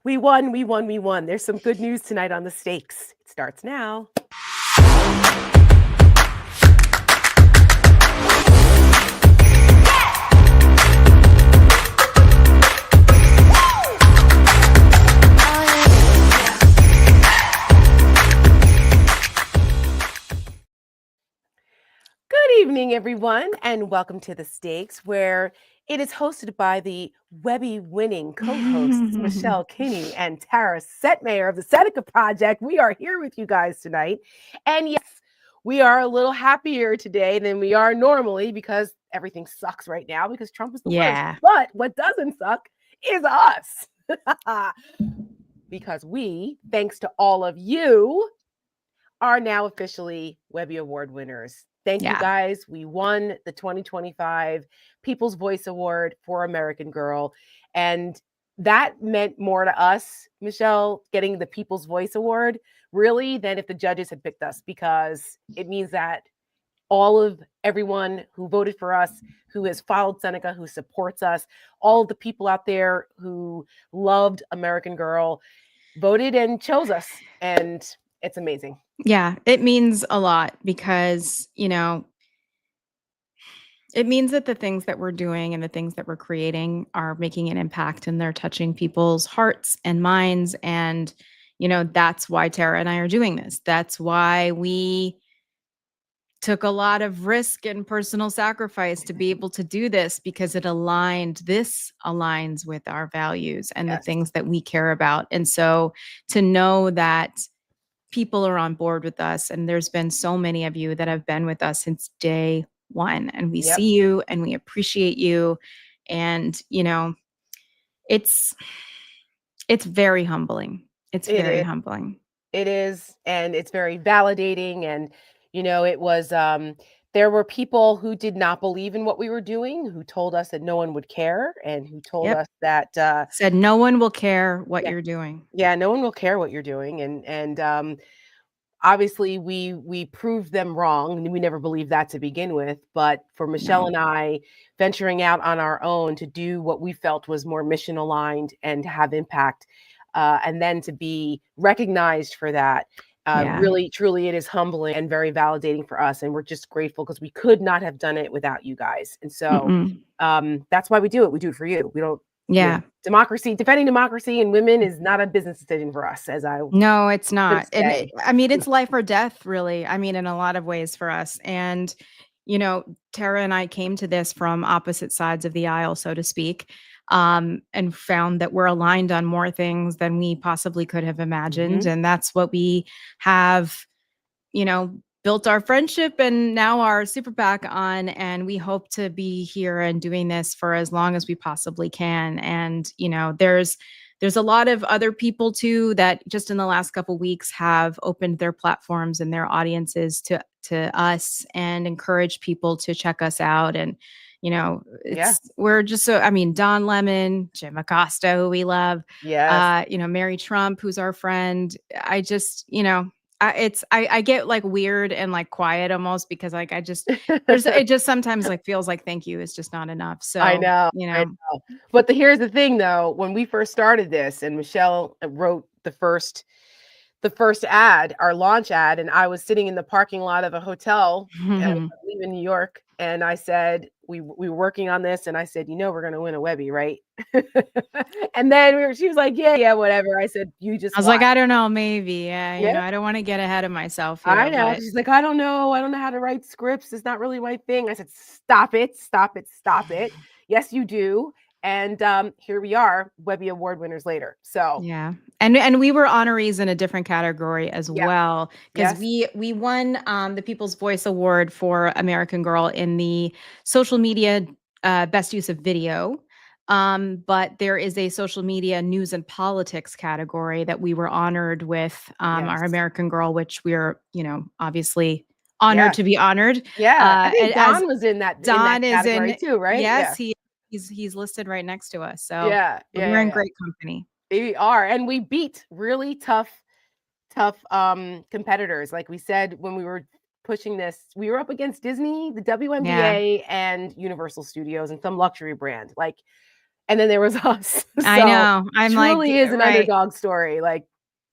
We won, we won, we won. There's some good news tonight on the stakes. It starts now. Good evening, everyone, and welcome to The Stakes, where it is hosted by the Webby winning co-hosts, Michelle Kinney and Tara Setmayer of the Seneca Project. We are here with you guys tonight. And yes, we are a little happier today than we are normally because everything sucks right now because Trump is the worst. But what doesn't suck is us. Because we, thanks to all of you, are now officially Webby Award winners. Thank you guys. We won the 2025 People's Voice Award for American Girl. And that meant more to us, Michelle, getting the People's Voice Award, really, than if the judges had picked us, because it means that all of everyone who voted for us, who has followed Seneca, who supports us, all the people out there who loved American Girl, voted and chose us. And it's amazing. Yeah, it means a lot because, it means that the things that we're doing and the things that we're creating are making an impact and they're touching people's hearts and minds. And, that's why Tara and I are doing this. That's why we took a lot of risk and personal sacrifice to be able to do this, because this aligns with our values and the things that we care about. And so to know that people are on board with us, and there's been so many of you that have been with us since day one, and we see you and we appreciate you. And, it's very humbling. It's very humbling. It is. And it's very validating. And, it was, there were people who did not believe in what we were doing, who told us that no one would care, and who told us that said no one will care what you're doing. Yeah, no one will care what you're doing. And obviously we proved them wrong. We never believed that to begin with. But for Michelle and I venturing out on our own to do what we felt was more mission aligned and to have impact, and then to be recognized for that. Really, truly, it is humbling and very validating for us. And we're just grateful because we could not have done it without you guys. And so that's why we do it. We do it for you. We don't. Democracy, defending democracy and women is not a business decision for us, No, it's not. It's life or death, really. In a lot of ways for us. And, Tara and I came to this from opposite sides of the aisle, so to speak. And found that we're aligned on more things than we possibly could have imagined. And that's what we have, built our friendship and now our super PAC on. And we hope to be here and doing this for as long as we possibly can. And, there's a lot of other people too that just in the last couple of weeks have opened their platforms and their audiences to us and encourage people to check us out. And, we're just Don Lemon, Jim Acosta, who we love, Mary Trump, who's our friend. I just, I get like weird and like quiet almost because like, it just sometimes like feels like thank you is just not enough. So I know. But here's the thing though, when we first started this and Michelle wrote the first ad, our launch ad, and I was sitting in the parking lot of a hotel in New York, and I said, we were working on this, and I said, we're going to win a Webby, right? And then she was like, yeah, whatever. I said, I was like, I don't know, maybe. I don't want to get ahead of myself here. I know. She's like, I don't know how to write scripts. It's not really my thing. I said, stop it. Yes, you do. And here we are, Webby Award winners later. So and we were honorees in a different category as well, because we won the People's Voice Award for American Girl in the social media best use of video. But there is a social media news and politics category that we were honored with our American Girl, which we're obviously honored to be honored. I think Don was in that. Don is in too, right? Yes, he's listed right next to us. So we're in great company. We are, and we beat really tough competitors. Like we said when we were pushing this, we were up against Disney, the WNBA, and Universal Studios, and some luxury brand. and then there was us. I So know. I'm like, truly is an right. underdog story, like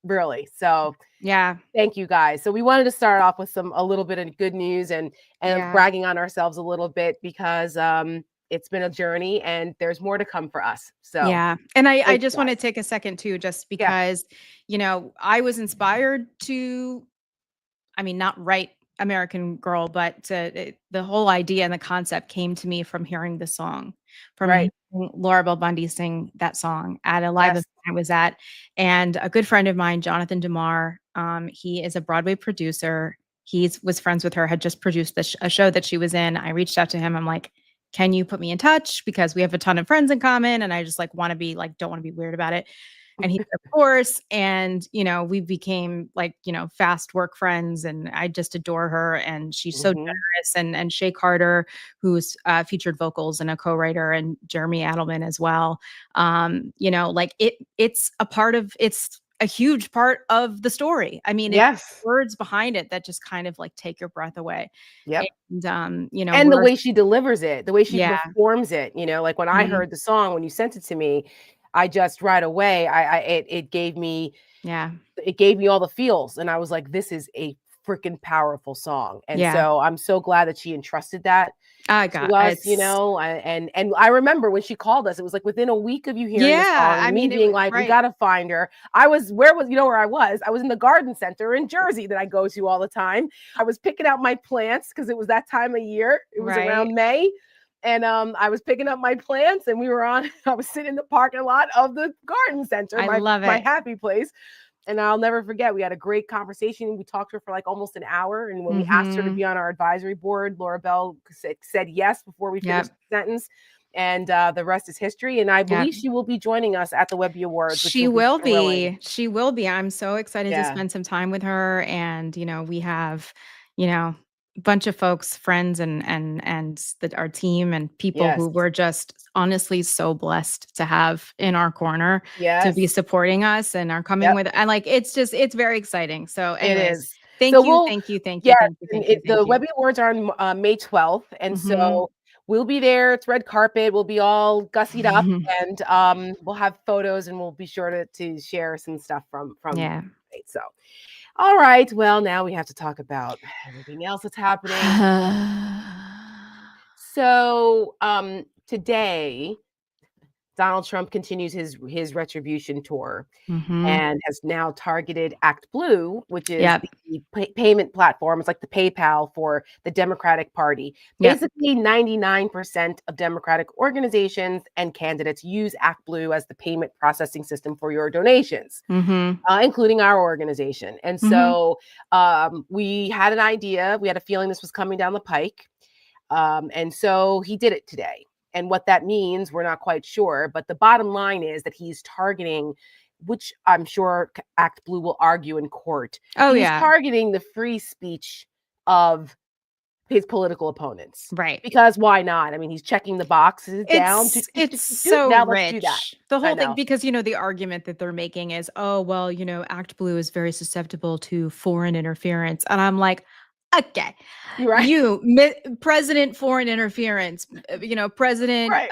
really. So Yeah. thank you guys. So we wanted to start off with a little bit of good news and Yeah. bragging on ourselves a little bit because it's been a journey and there's more to come for us. So Yeah. And I thank you just want to guys. take a second too, just Yeah. because, I was inspired to, I mean, not write American Girl, but the whole idea and the concept came to me from hearing the song, from hearing Right. Laura Bell Bundy sing that song at a live Yes. event I was at. And a good friend of mine, Jonathan DeMar, he is a Broadway producer. He was friends with her, had just produced a show that she was in. I reached out to him. I'm like, can you put me in touch? Because we have a ton of friends in common. And I just like want to be like, don't want to be weird about it. And he said, of course. And, we became like, fast work friends. And I just adore her. And she's so Hmm. generous. And Shay Carter, who's featured vocals and a co-writer, and Jeremy Adelman as well. Like it's a huge part of the story. I mean, it's Yes. words behind it that just kind of like take your breath away. Yep. And, And the way she delivers it, the way she yeah, performs it, like when I mhm, heard the song, when you sent it to me, I just right away, it gave me yeah, all the feels. And I was like, this is a freaking powerful song. And yeah. so I'm so glad that she entrusted that I to got us, it's and I remember when she called us, it was like within a week of you hearing the yeah. song I and me mean, being like, we right, got to find her. I was, where was, where I was? I was in the garden center in Jersey that I go to all the time. I was picking out my plants because it was that time of year. It was right. around May. And I was picking up my plants and I was sitting in the parking lot of the garden center, I love my it. happy place. And I'll never forget, we had a great conversation. We talked to her for like almost an hour. And when we asked her to Mhm. be on our advisory board, Laura Bell said yes before we Yep. finished the sentence. And the rest is history. And I Yep. believe she will be joining us at the Webby Awards, which She will be will thrilling. be. She will be. I'm so excited to Yeah. spend some time with her. And, we have, a bunch of folks, friends and that our team and people Yes. who we're just honestly so blessed to have in our corner to be Yes. supporting us and are coming Yep. with and like it's very exciting. So It anyways, is. So thank you, we'll, thank you, thank you, yes, thank you, and thank you, thank the you. Webby Awards are on May 12th. And Mhm. so we'll be there. It's red carpet. We'll be all gussied up and we'll have photos and we'll be sure to share some stuff from Yeah. so all right. Well, now we have to talk about everything else that's happening. So today Donald Trump continues his retribution tour Mhm. and has now targeted Act Blue, which is Yep. the payment platform. It's like the PayPal for the Democratic Party. Yep. Basically, 99% of Democratic organizations and candidates use Act Blue as the payment processing system for your donations, Mhm. including our organization. And Mhm. so we had an idea, we had a feeling this was coming down the pike. And so he did it today. And what that means, we're not quite sure. But the bottom line is that he's targeting, which I'm sure Act Blue will argue in court, Oh, he's yeah. targeting the free speech of his political opponents. Right. Because why not? I mean, he's checking the boxes down. It's so Now let's do that. rich. The I whole thing know. because, the argument that they're making is, "Oh, well, Act Blue is very susceptible to foreign interference." And I'm like, "Okay, You're right. you, President foreign interference, President Right.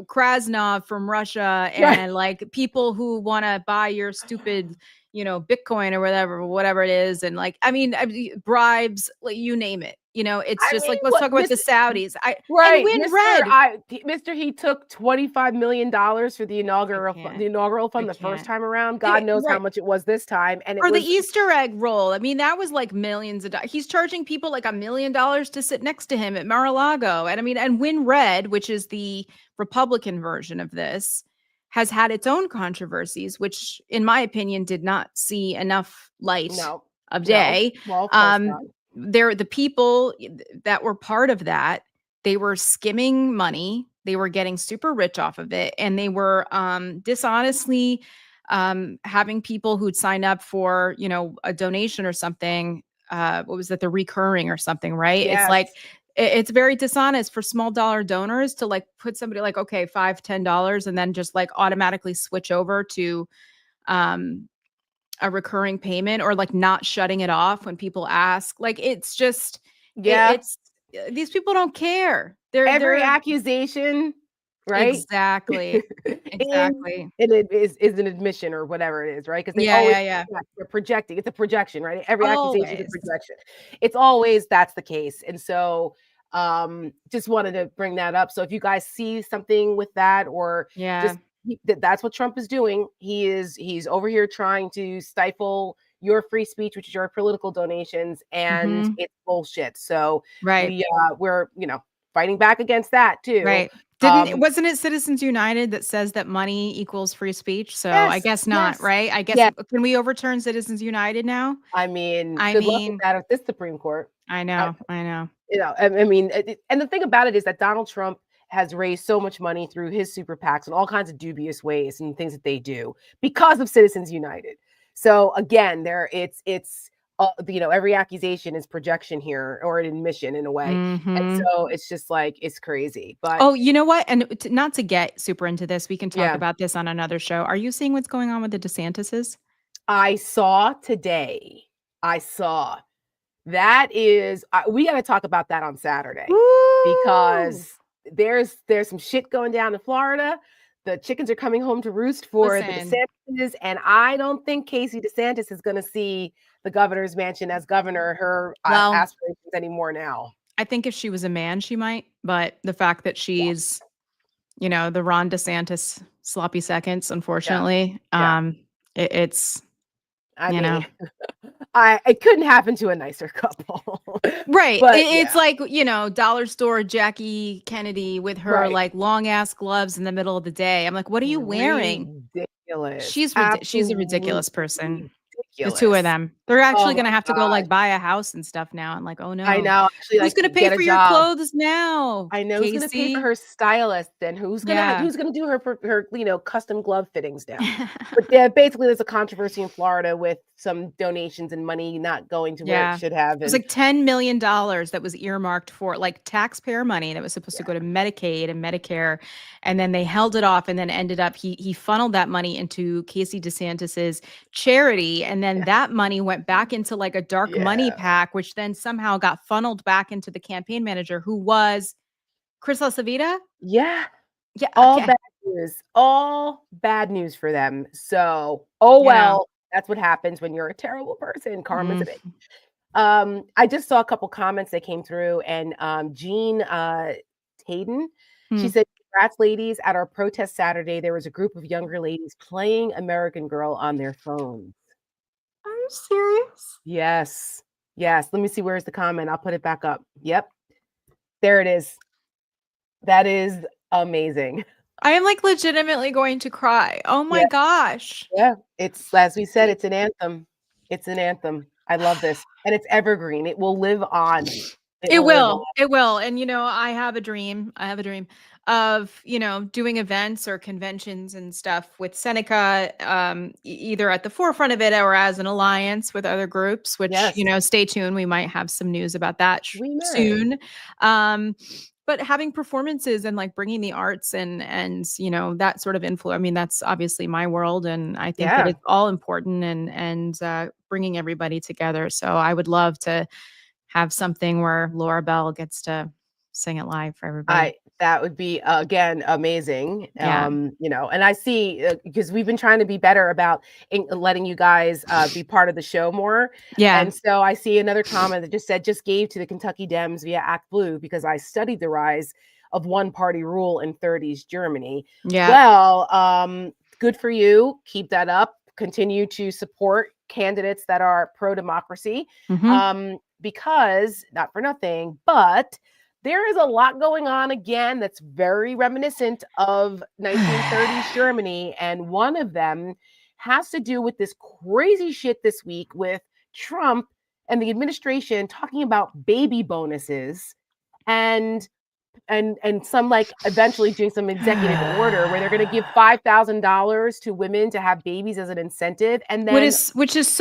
Krasnov from Russia, Right. and like people who want to buy your stupid, Bitcoin or whatever it is, and like, bribes, like you name it. It's I just mean, like let's what talk about the Saudis. And right, win red. Mr. He took $25 million for the I inaugural can't. fund I the first can't. time around. God knows how Right. much it was this time, and it For the was Easter egg roll, that was like millions of dollars. He's charging people like $1 million to sit next to him at Mar-a-Lago. And and Win Red, which is the Republican version of this, has had its own controversies, which, in my opinion, did not see enough light no, of no. day. Well, of course Um, not. the people that were part of that, they were skimming money, they were getting super rich off of it, and they were dishonestly having people who'd sign up for, a donation or something. What was that? The recurring or something, right? It's Yes, like, it's very dishonest for small dollar donors to like put somebody like, okay, $5, $10, and then just like automatically switch over to um, a recurring payment, or like not shutting it off when people ask. Like, it's just, yeah. it's these people don't care. Every They're accusation. right? Exactly. and Exactly. and it is an admission or whatever it is, right? Because they Yeah, always yeah, yeah. they're projecting. It's a projection, right? Every accusation is a Always. projection. It's always that's the case. And so just wanted to bring that up. So if you guys see something with that or Yeah. just that's what Trump is doing. He's over here trying to stifle your free speech, which is your political donations, and Mhm. it's bullshit. So Right. we're fighting back against that too. Right. Um, Wasn't it Citizens United that says that money equals free speech? So I yes, guess not, yes, right? I guess yes. can we overturn Citizens United now? I mean, I good luck with mean, that at this Supreme Court. I I, know, I know. I mean, and the thing about it is that Donald Trump has raised so much money through his super PACs and all kinds of dubious ways and things that they do because of Citizens United. So again, every accusation is projection here or an admission in a way, and Mhm. so it's just like it's crazy. But Oh, you know what? And not to get super into this, we can talk yeah, about this on another show. Are you seeing what's going on with the DeSantis's? I saw today. I saw that is we got to talk about that on Saturday Woo! because there's some shit going down in Florida. The chickens are coming home to roost for the Listen, DeSantis, and I don't think Casey DeSantis is going to see the governor's mansion as governor her well, aspirations anymore now. I think if she was a man, she might, but the fact that she's, the Ron DeSantis sloppy seconds, Yeah, unfortunately, yeah. it's, I you mean, know, I it couldn't happen to a nicer couple, right. but It's yeah, like, dollar store Jackie Kennedy with her right. like long ass gloves in the middle of the day. I'm like, what are you wearing? Ridiculous, She's a absolutely ridiculous person. The two of ridiculous. them. They're Oh actually my gonna have to go god. like buy a house and stuff now. I'm like, oh I no. know, actually, Who's like, gonna pay get a for your job. clothes now, I know who's gonna pay for Casey? her stylist and Yeah. who's gonna do her, custom glove fittings now. But, yeah, basically, there's a controversy in Florida with some donations and money not going to where it Yeah. should have, It was and like $10 million that was earmarked for like taxpayer money that was supposed to yeah, go to Medicaid and Medicare. And then they held it off and then ended up he funneled that money into Casey DeSantis's charity. And then yeah, that money went back into like a dark money yeah, pack, which then somehow got funneled back into the campaign manager who was Chris LaSavita. yeah, Yeah. Okay. all bad news for them. So, oh Yeah. well, that's what happens when you're a terrible person, karma's a Mm. bitch. I just saw a couple comments that came through, and Jean Tayden, she Hmm. said, "Congrats, ladies! At our protest Saturday, there was a group of younger ladies playing American Girl on their phones." Are you serious? Yes, yes. Let me see. Where's the comment? I'll put it back up. Yep, there it is. That is amazing. I am like legitimately going to cry. Oh my Yeah, gosh. yeah. It's as we said, it's an anthem. It's an anthem. I love this, and it's evergreen. It will live on. It It will live on. will. It will. And I have a dream. I have a dream of, doing events or conventions and stuff with Seneca, either at the forefront of it or as an alliance with other groups, which, Yes, stay tuned. We might have some news about that we may. soon. Um, but having performances and like bringing the arts and that sort of influence. I mean, that's obviously my world, and I think that Yeah. it's all important and bringing everybody together. So I would love to have something where Laura Bell gets to sing it live for everybody. That would be, again, amazing, Yeah. and I see, because we've been trying to be better about letting you guys, be part of the show more, Yeah. and so I see another comment that just said, "Just gave to the Kentucky Dems via Act Blue because I studied the rise of one-party rule in '30s Germany." Yeah. Well, good for you, keep that up, continue to support candidates that are pro-democracy, Mhm. because, not for nothing, but there is a lot going on again that's very reminiscent of 1930s Germany. And one of them has to do with this crazy shit this week with Trump and the administration talking about baby bonuses and some like eventually doing some executive order where they're going to give $5,000 to women to have babies as an incentive. And then Which is so it's just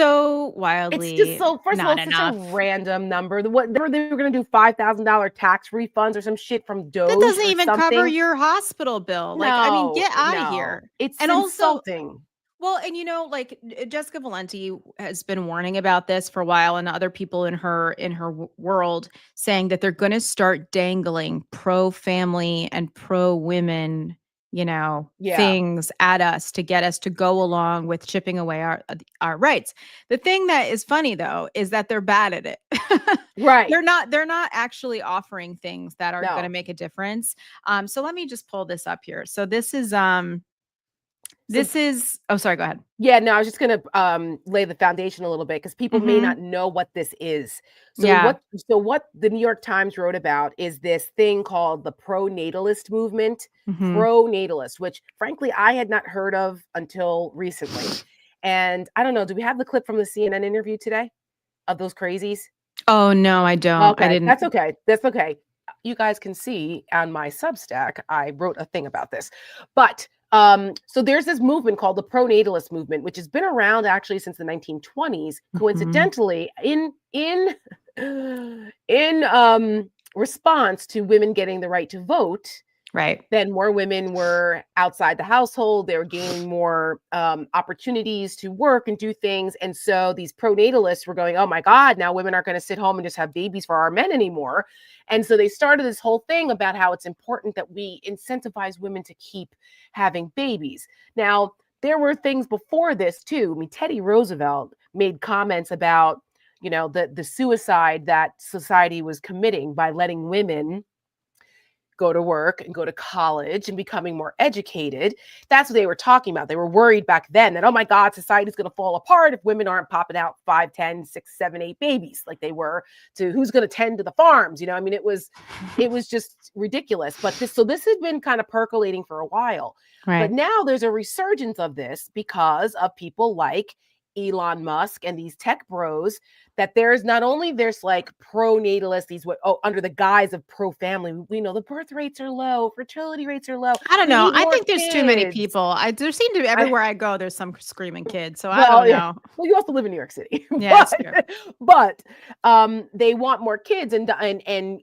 wildly so first of all, not it's such a enough. random number. What they were gonna do $5,000 tax refunds or some shit from That Doge doesn't or even cover something. your hospital bill. Like, I mean, No, get out of no. here. It's And also, insulting. Well, and like Jessica Valenti has been warning about this for a while, and other people in her world saying that they're going to start dangling pro family and pro women, Yeah. things at us to get us to go along with chipping away our rights. The thing that is funny though is that they're bad at it. Right. They're not actually offering things that are going to No. make a difference. So let me just pull this up here. So So this is oh, sorry, go ahead. yeah, no, I was just gonna lay the foundation a little bit because people may Mhm. not know what this is. Yeah. So what the New York Times wrote about is this thing called the pro-natalist movement, Mhm. pro-natalist, which frankly I had not heard of until recently. And I don't know, do we have the clip from the CNN interview today of those crazies? Oh, no, I don't. I Okay, didn't. that's okay. That's okay. You guys can see on my Substack, I wrote a thing about this. But so there's this movement called the pro-natalist movement, which has been around actually since the 1920s. Mhm. Coincidentally, in response to women getting the right to vote, Right. then more women were outside the household. They were gaining more opportunities to work and do things. And so these pronatalists were going, oh my God, now women aren't going to sit home and just have babies for our men anymore. And so they started this whole thing about how it's important that we incentivize women to keep having babies. Now, there were things before this too. I mean, Teddy Roosevelt made comments about, the suicide that society was committing by letting women go to work and go to college and becoming more educated. That's what they were talking about. They were worried back then that, oh my God, society's going to fall apart if women aren't popping out 5, 10, 6, 7, 8 babies like they were to who's going to tend to the farms. I mean, it was just ridiculous. But this has been kind of percolating for a while. But Right. now there's a resurgence of this because of people like Elon Musk and these tech bros that there's like pro-natalist, under the guise of pro-family. We know the birth rates are low, fertility rates are low. I don't We know. need I more think there's too many kids. people. There seem to be I everywhere I go, there's some screaming kids. So I well, don't yeah. know. Well, you also live in New York City, Yeah, it's true. but they want more kids, and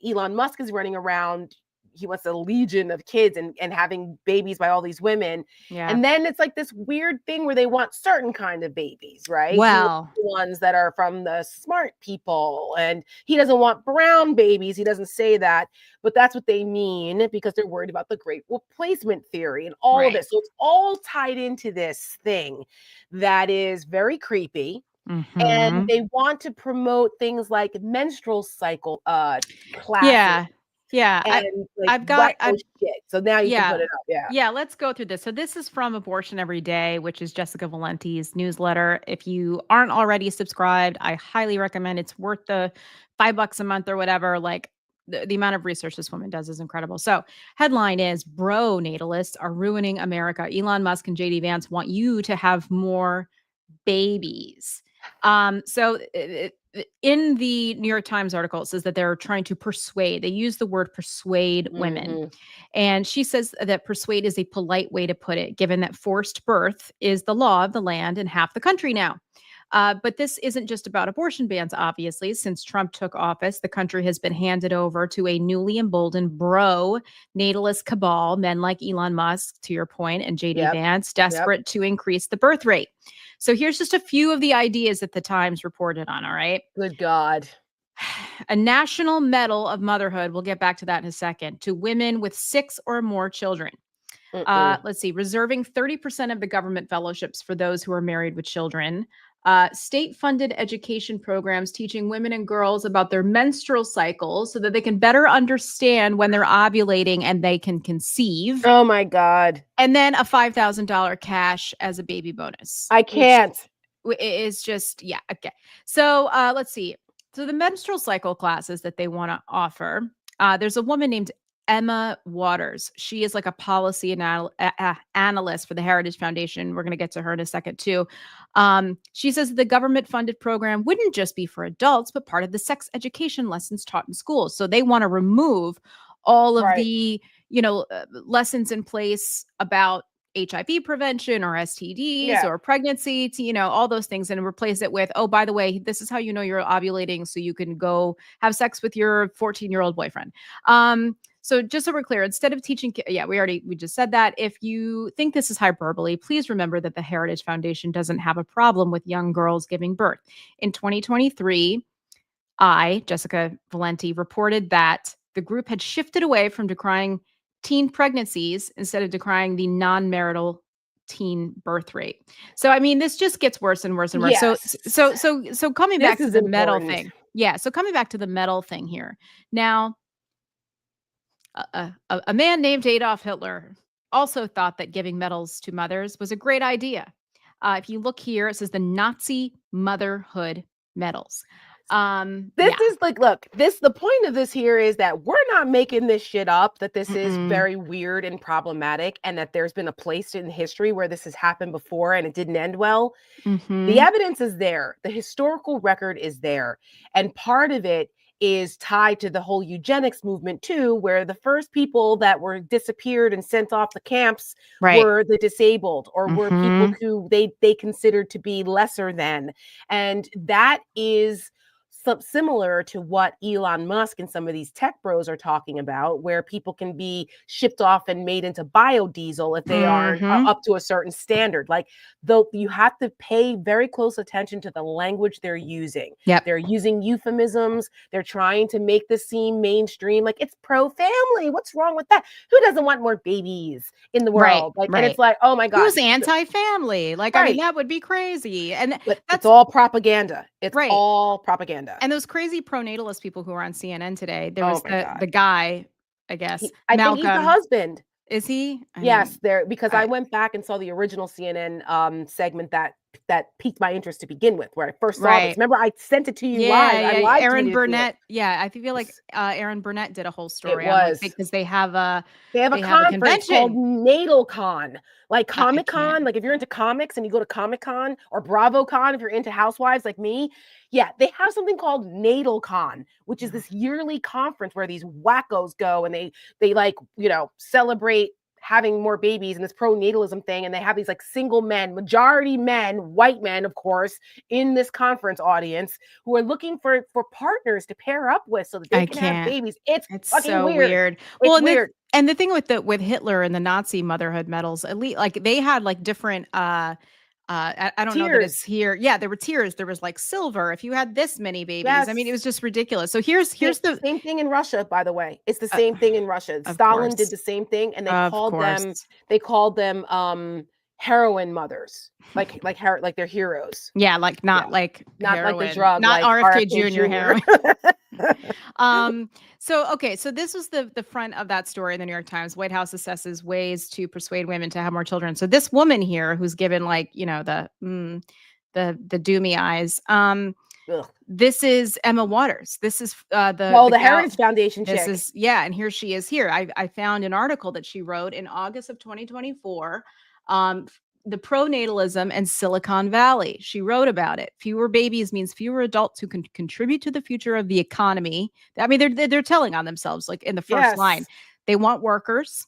Elon Musk is running around. He wants a legion of kids and having babies by all these women, Yeah. and then it's like this weird thing where they want certain kind of babies, right? He wants Well, the ones that are from the smart people, and he doesn't want brown babies. He doesn't say that, but that's what they mean because they're worried about the great replacement theory and all of right. this. So it's all tied into this thing that is very creepy. And Mhm. they want to promote things like menstrual cycle classes Yeah. Yeah. and like I've got wacko shit. So now you can yeah. put it up. Yeah. Yeah, let's go through this. So this is from Abortion Every Day, which is Jessica Valenti's newsletter. If you aren't already subscribed, I highly recommend. It's worth the $5 a month or whatever. Like the amount of research this woman does is incredible. So headline is Bro Natalists are ruining America. Elon Musk and JD Vance want you to have more babies. In the New York Times article, it says that they're trying to persuade. They use the word persuade women. Hmm. And she says that persuade is a polite way to put it, given that forced birth is the law of the land in half the country now. But this isn't just about abortion bans, obviously. Since Trump took office, the country has been handed over to a newly emboldened bro natalist cabal, men like Elon Musk, to your point, and JD Yep. Vance, Yep. desperate to increase the birth rate. So here's just a few of the ideas that the Times reported on, all right? Good God. A national medal of motherhood, we'll get back to that in a second, to women with 6 or more children. Mm-mm. Let's see, reserving 30% of the government fellowships for those who are married with children. State funded education programs teaching women and girls about their menstrual cycles so that they can better understand when they're ovulating and they can conceive. Oh my God. And then a $5,000 cash as a baby bonus, I which can't. is just, yeah, okay. So let's see. So the menstrual cycle classes that they want to offer, there's a woman named Emma Waters. She is like a policy analyst for the Heritage Foundation. We're going to get to her in a second too. She says the government funded program wouldn't just be for adults, but part of the sex education lessons taught in schools. So they want to remove all of Right. the, lessons in place about HIV prevention or STDs Yeah. or pregnancy, all those things, and replace it with, oh, by the way, this is how you know you're ovulating so you can go have sex with your 14-year-old boyfriend. So just so we're clear, instead of teaching, we just said that. If you think this is hyperbole, please remember that the Heritage Foundation doesn't have a problem with young girls giving birth. In 2023, Jessica Valenti, reported that the group had shifted away from decrying teen pregnancies instead of decrying the non-marital teen birth rate. So I mean, this just gets worse and worse and worse. Yes. So coming back to the medal important. thing. Yeah, so coming back to the medal thing here. Now, a man named Adolf Hitler also thought that giving medals to mothers was a great idea. If you look here, it says the Nazi motherhood medals. This is like, look, the point of this here is that we're not making this shit up, that this is very weird and problematic, and that there's been a place in history where this has happened before and it didn't end well. The evidence is there. The historical record is there. And part of it is tied to the whole eugenics movement too, where the first people that were disappeared and sent off the camps were the disabled, or were people who they considered to be lesser than. And that is similar to what Elon Musk and some of these tech bros are talking about, where people can be shipped off and made into biodiesel if they aren't up to a certain standard. Like, though, you have to pay very close attention to the language they're using. They're using euphemisms. They're trying to make this seem mainstream. Like, it's pro-family. What's wrong with that? Who doesn't want more babies in the world? And it's like, oh my God. Who's anti-family? Like, I mean, that would be crazy. And it's all propaganda. It's all propaganda. And those crazy pro-natalist people who were on CNN today, there was the guy, I guess. I think he's the husband. Is he? Yes, because I went back and saw the original CNN segment that piqued my interest to begin with, where I first saw this. Remember, I sent it to you live. Aaron Burnett. Yeah, I feel like Aaron Burnett did a whole story on it because they have a conference called NatalCon, like Comic Con. Like, if you're into comics and you go to Comic Con, or BravoCon if you're into housewives like me. Yeah, they have something called NatalCon, which is this yearly conference where these wackos go and they like, celebrate having more babies and this pro-natalism thing. And they have these like single men, majority men, white men, of course, in this conference audience who are looking for partners to pair up with so that they can have babies. It's fucking so weird. Well, weird. And the thing with Hitler and the Nazi motherhood medals, at least, like, they had like different I don't know that it's here. Yeah, there were tiers. There was like silver if you had this many babies. Yes. I mean, it was just ridiculous. So here's the same thing in Russia, by the way. It's the same thing in Russia. Stalin did the same thing, and they called them heroin mothers, like they're heroes. Yeah, like not like heroin, like the drug, not like RFK Jr. heroin. So this was the front of that story in the New York Times. White House assesses ways to persuade women to have more children. So this woman here, who's given like, the doomy eyes. This is Emma Waters. This is the Heritage Foundation chick. And here she is here. I found an article that she wrote in August of 2024. The pro-natalism and Silicon Valley. She wrote about it. Fewer babies means fewer adults who can contribute to the future of the economy. I mean, they're telling on themselves, like in the first line. They want workers,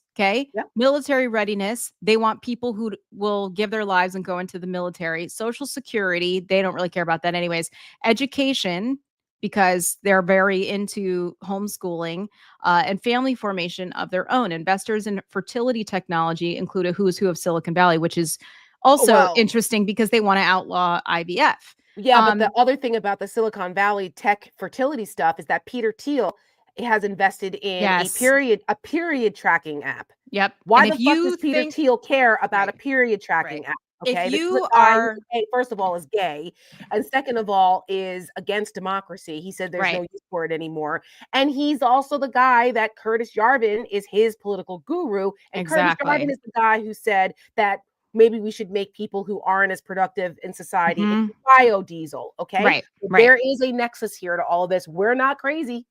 military readiness. They want people who will give their lives and go into the military. Social security, they don't really care about that anyways. Education, because they're very into homeschooling, and family formation of their own. Investors in fertility technology include a who's who of Silicon Valley, which is also interesting because they want to outlaw IVF. Yeah, but the other thing about the Silicon Valley tech fertility stuff is that Peter Thiel has invested in a period tracking app. Yep. Why the fuck does Peter Thiel care about a period tracking app? Okay, if you are, first of all, is gay, and second of all, is against democracy. He said there's no use for it anymore, and he's also the guy that Curtis Yarvin is his political guru, and Curtis Yarvin is the guy who said that maybe we should make people who aren't as productive in society into biodiesel. Okay, there is a nexus here to all of this. We're not crazy.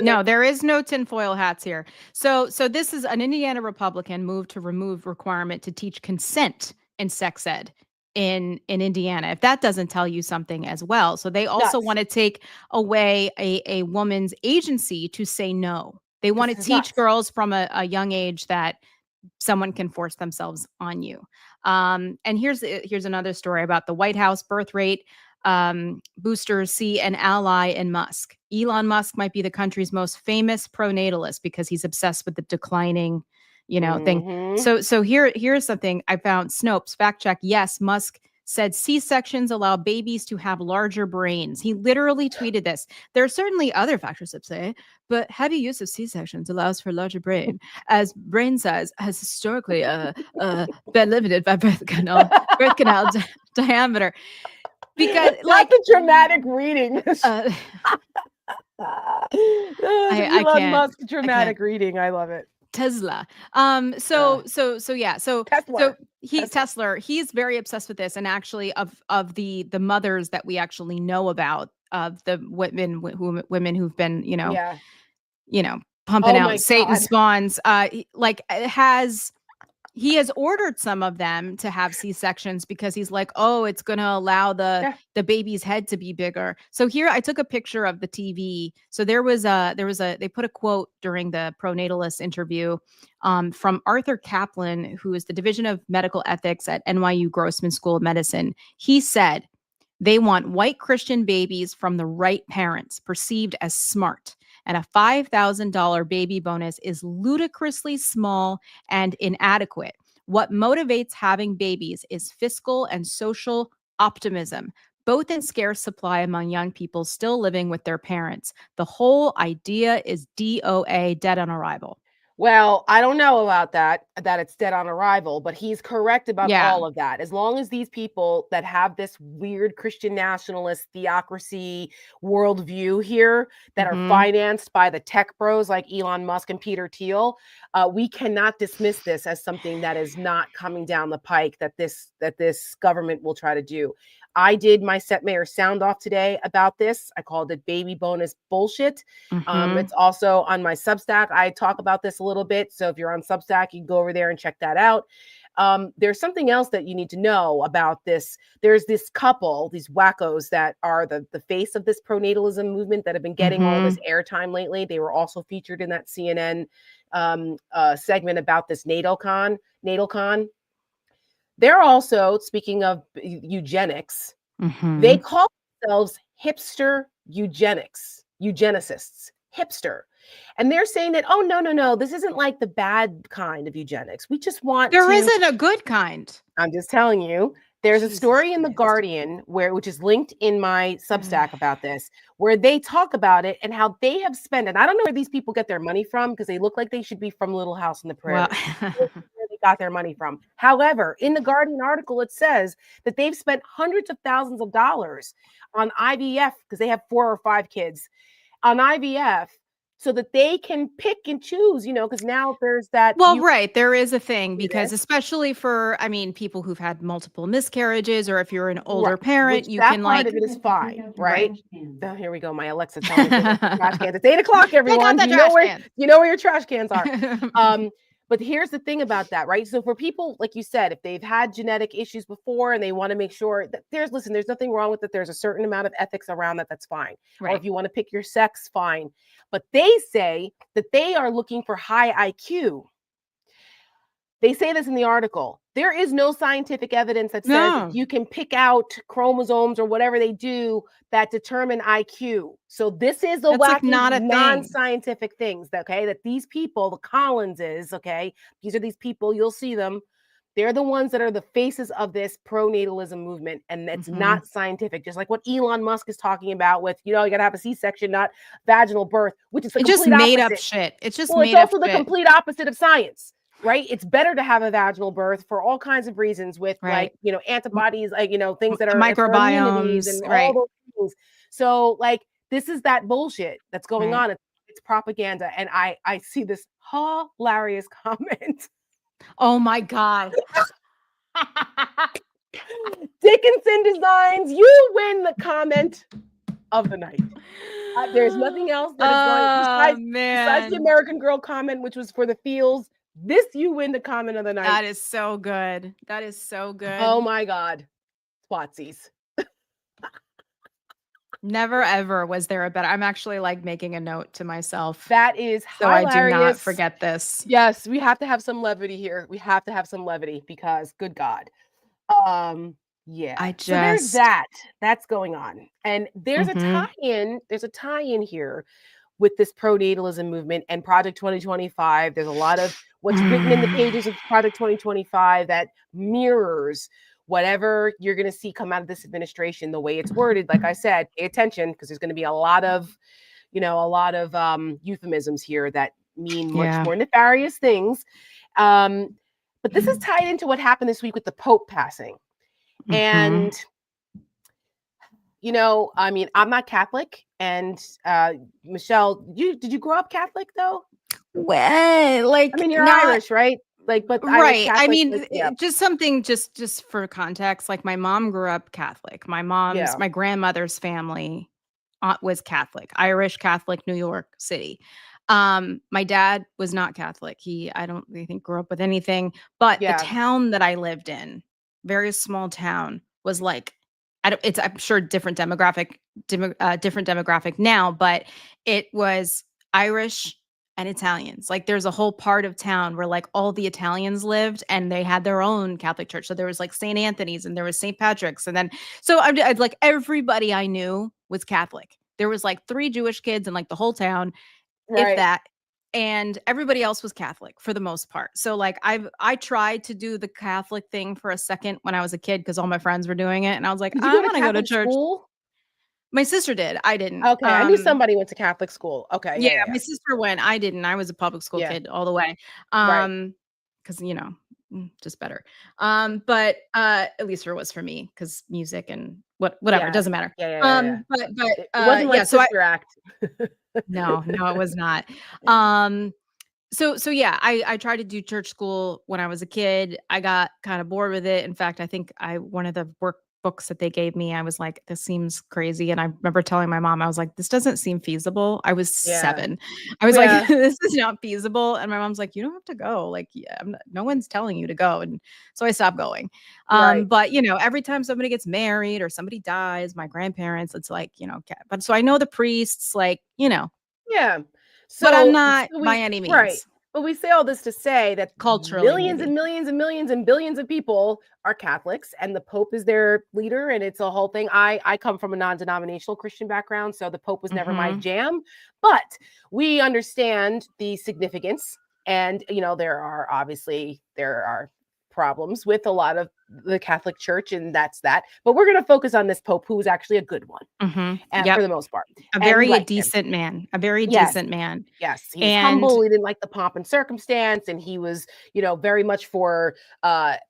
No, there is no tinfoil hats here. So this is an Indiana Republican moved to remove requirement to teach consent in sex ed in Indiana. If that doesn't tell you something as well. So they also want to take away a woman's agency to say no. They want to teach girls from a young age that someone can force themselves on you. And here's another story about the White House birth rate. boosters see an ally in Musk. Elon Musk might be the country's most famous pro-natalist because he's obsessed with the declining, thing. So here's something I found. Snopes fact check. Yes, Musk said C-sections allow babies to have larger brains. He literally tweeted this. There are certainly other factors at play, but heavy use of C-sections allows for larger brain, as brain size has historically been limited by birth canal diameter. Because not the dramatic reading. Elon Musk dramatic reading. I love it. Tesla. So Tesla. He's very obsessed with this, and actually of the mothers that we actually know about, of the women who've been pumping out Satan spawns, he has ordered some of them to have C-sections because he's like, oh, it's going to allow the baby's head to be bigger. So here I took a picture of the TV. So they put a quote during the pro-natalist interview from Arthur Kaplan, who is the Division of Medical Ethics at NYU Grossman School of Medicine. He said, they want white Christian babies from the right parents, perceived as smart. And a $5,000 baby bonus is ludicrously small and inadequate. What motivates having babies is fiscal and social optimism, both in scarce supply among young people still living with their parents. The whole idea is DOA, dead on arrival. Well, I don't know about that it's dead on arrival, but he's correct about all of that. As long as these people that have this weird Christian nationalist theocracy worldview here that are financed by the tech bros like Elon Musk and Peter Thiel, we cannot dismiss this as something that is not coming down the pike that this government will try to do. I did my Setmayer sound off today about this. I called it baby bonus bullshit. It's also on my Substack. I talk about this a little bit. So if you're on Substack, you can go over there and check that out. There's something else that you need to know about this. There's this couple, these wackos that are the face of this pronatalism movement that have been getting all this airtime lately. They were also featured in that CNN segment about this natal con. They're also, speaking of eugenics, they call themselves hipster eugenicists, hipster. And they're saying that, oh, no, this isn't like the bad kind of eugenics. We just want There isn't a good kind. I'm just telling you. There's a story in The Guardian which is linked in my Substack about this, where they talk about it and how they have spent, and I don't know where these people get their money from because they look like they should be from Little House on the Prairie. Where they got their money from. However, in the Guardian article, it says that they've spent hundreds of thousands of dollars on IVF because they have 4 or 5 kids on IVF, so that they can pick and choose, because now there's that. Well, right. There is a thing because especially for, people who've had multiple miscarriages, or if you're an older parent, you can part of it is fine, right? Oh, here we go. My Alexa telling me trash cans. It's 8:00, everyone. You know where your trash cans are. But here's the thing about that, right? So for people, like you said, if they've had genetic issues before and they want to make sure that there's nothing wrong with it. There's a certain amount of ethics around that. That's fine. Right. Or if you want to pick your sex, fine. But they say that they are looking for high IQ. They say this in the article. There is no scientific evidence that says that you can pick out chromosomes or whatever they do that determine IQ. So this is a wacky, non-scientific things, that these people, the Collinses, these are these people, you'll see them. They're the ones that are the faces of this pronatalism movement, and it's not scientific. Just like what Elon Musk is talking about with, you got to have a C-section, not vaginal birth, which is the complete made opposite. Up shit. It's just it's also the complete opposite of science. Right? It's better to have a vaginal birth for all kinds of reasons with antibodies, things that are microbiomes and all those things. So this is that bullshit that's going on. It's propaganda. And I see this hilarious comment. Oh my God. Dickinson Designs, you win the comment of the night. There's nothing else that is going besides the American Girl comment, which was for the feels. This you win the comment of the night. That is so good. Oh my God. Swatsies. Never ever was there a better. I'm actually making a note to myself. That is hilarious. So I do not forget this. Yes, we have to have some levity here. We have to have some levity because good God. Yeah. I So there's just that. That's going on. And there's a Mhm. tie-in, here with this pro-natalism movement and Project 2025. There's a lot of what's written in the pages of Project 2025 that mirrors whatever you're going to see come out of this administration, the way it's worded. Like I said, pay attention because there's going to be a lot of, euphemisms here that mean much Yeah. more nefarious things. But this is tied into what happened this week with the Pope passing. Mhm. And I mean, I'm not Catholic, and Michelle, did you grow up Catholic though? Well, I like, mean, you're not Irish, right? Like, but Irish right. I Catholic, like, mean, yeah, just something just for context, like, my mom grew up Catholic. yeah, My grandmother's family, was Catholic, Irish Catholic, New York City. My dad was not Catholic. I don't really think grew up with anything, but the yeah, town that I lived in, very small town, was like I don't it's I'm sure different demographic now, but it was Irish and Italians. Like, there's a whole part of town where, like, all the Italians lived, and they had their own Catholic church. So there was, like, St. Anthony's, and there was St. Patrick's, and then so I'd like, everybody I knew was Catholic. There was, like, 3 Jewish kids in, like, the whole town, if right. that, and everybody else was Catholic for the most part. So, like, I tried to do the Catholic thing for a second when I was a kid because all my friends were doing it, and I was like, Did you "I go to wanna go to Catholic church." school? My sister did, I didn't. Okay, I knew somebody went to Catholic school. Okay, Yeah, yeah, yeah, my yeah, sister went, I didn't. I was a public school yeah, kid all the way. right. Because just better. But, at least for was for me, because music and whatever, Yeah, doesn't matter. yeah, yeah, yeah, yeah. It wasn't Yeah, like so I Sister Act. no, no, it was not. Um, so yeah, I tried to do church school when I was a kid. I got kind of bored with it. In fact, I think I one of the workbooks that they gave me, I was like, this seems crazy. And I remember telling my mom, I was like, this doesn't seem feasible. I was Yeah, 7. I was like, yeah, this is not feasible. And my mom's like, you don't have to go. Like, yeah, no one's telling you to go. And so I stopped going. right. But every time somebody gets married or somebody dies, my grandparents, it's like, but so I know the priests, like, Yeah. but I'm So not so by we any right. means. But we say all this to say that Culturally, millions and maybe. millions and millions and billions of people are Catholics and the Pope is their leader and it's a whole thing. I come from a non-denominational Christian background, so the Pope was never my Mhm. jam, but we understand the significance and there are problems with a lot of the Catholic Church and that's that. But we're going to focus on this Pope who is actually a good one Mhm. for Yep. the most part. A And we very like him. decent man. A very Yes. decent man. Yes, he was And humble, he didn't like the pomp and circumstance, and he was, very much for,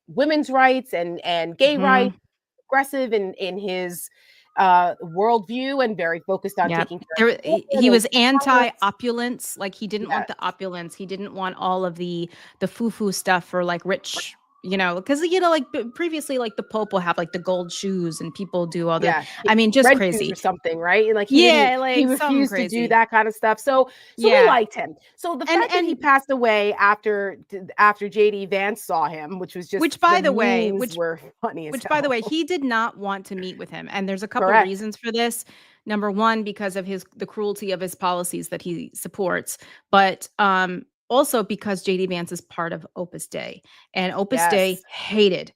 women's rights and gay rights, mhm. aggressive in his, worldview and very focused on Yep. taking care of There the poor, he the was homeless. anti-opulence, like, he didn't want Yes, the opulence, he didn't want all of the foo-foo stuff for, like, rich, because like, previously, like, the Pope will have, like, the gold shoes and people do all the yeah, he I mean, just red shoes crazy. or something, right? And, like, Yeah, he like, something refused to do crazy. that kind of stuff, so we Yeah. liked him. So the fact that he And passed away after JD Vance saw him, which was just which, by the the way, memes were funny as Which, by the way, hell. he did not want to meet with him, and there's a couple Correct. reasons for this. Number 1, because of the cruelty of his policies that he supports, but, also because JD Vance is part of Opus Dei, and Opus Dei Yes. hated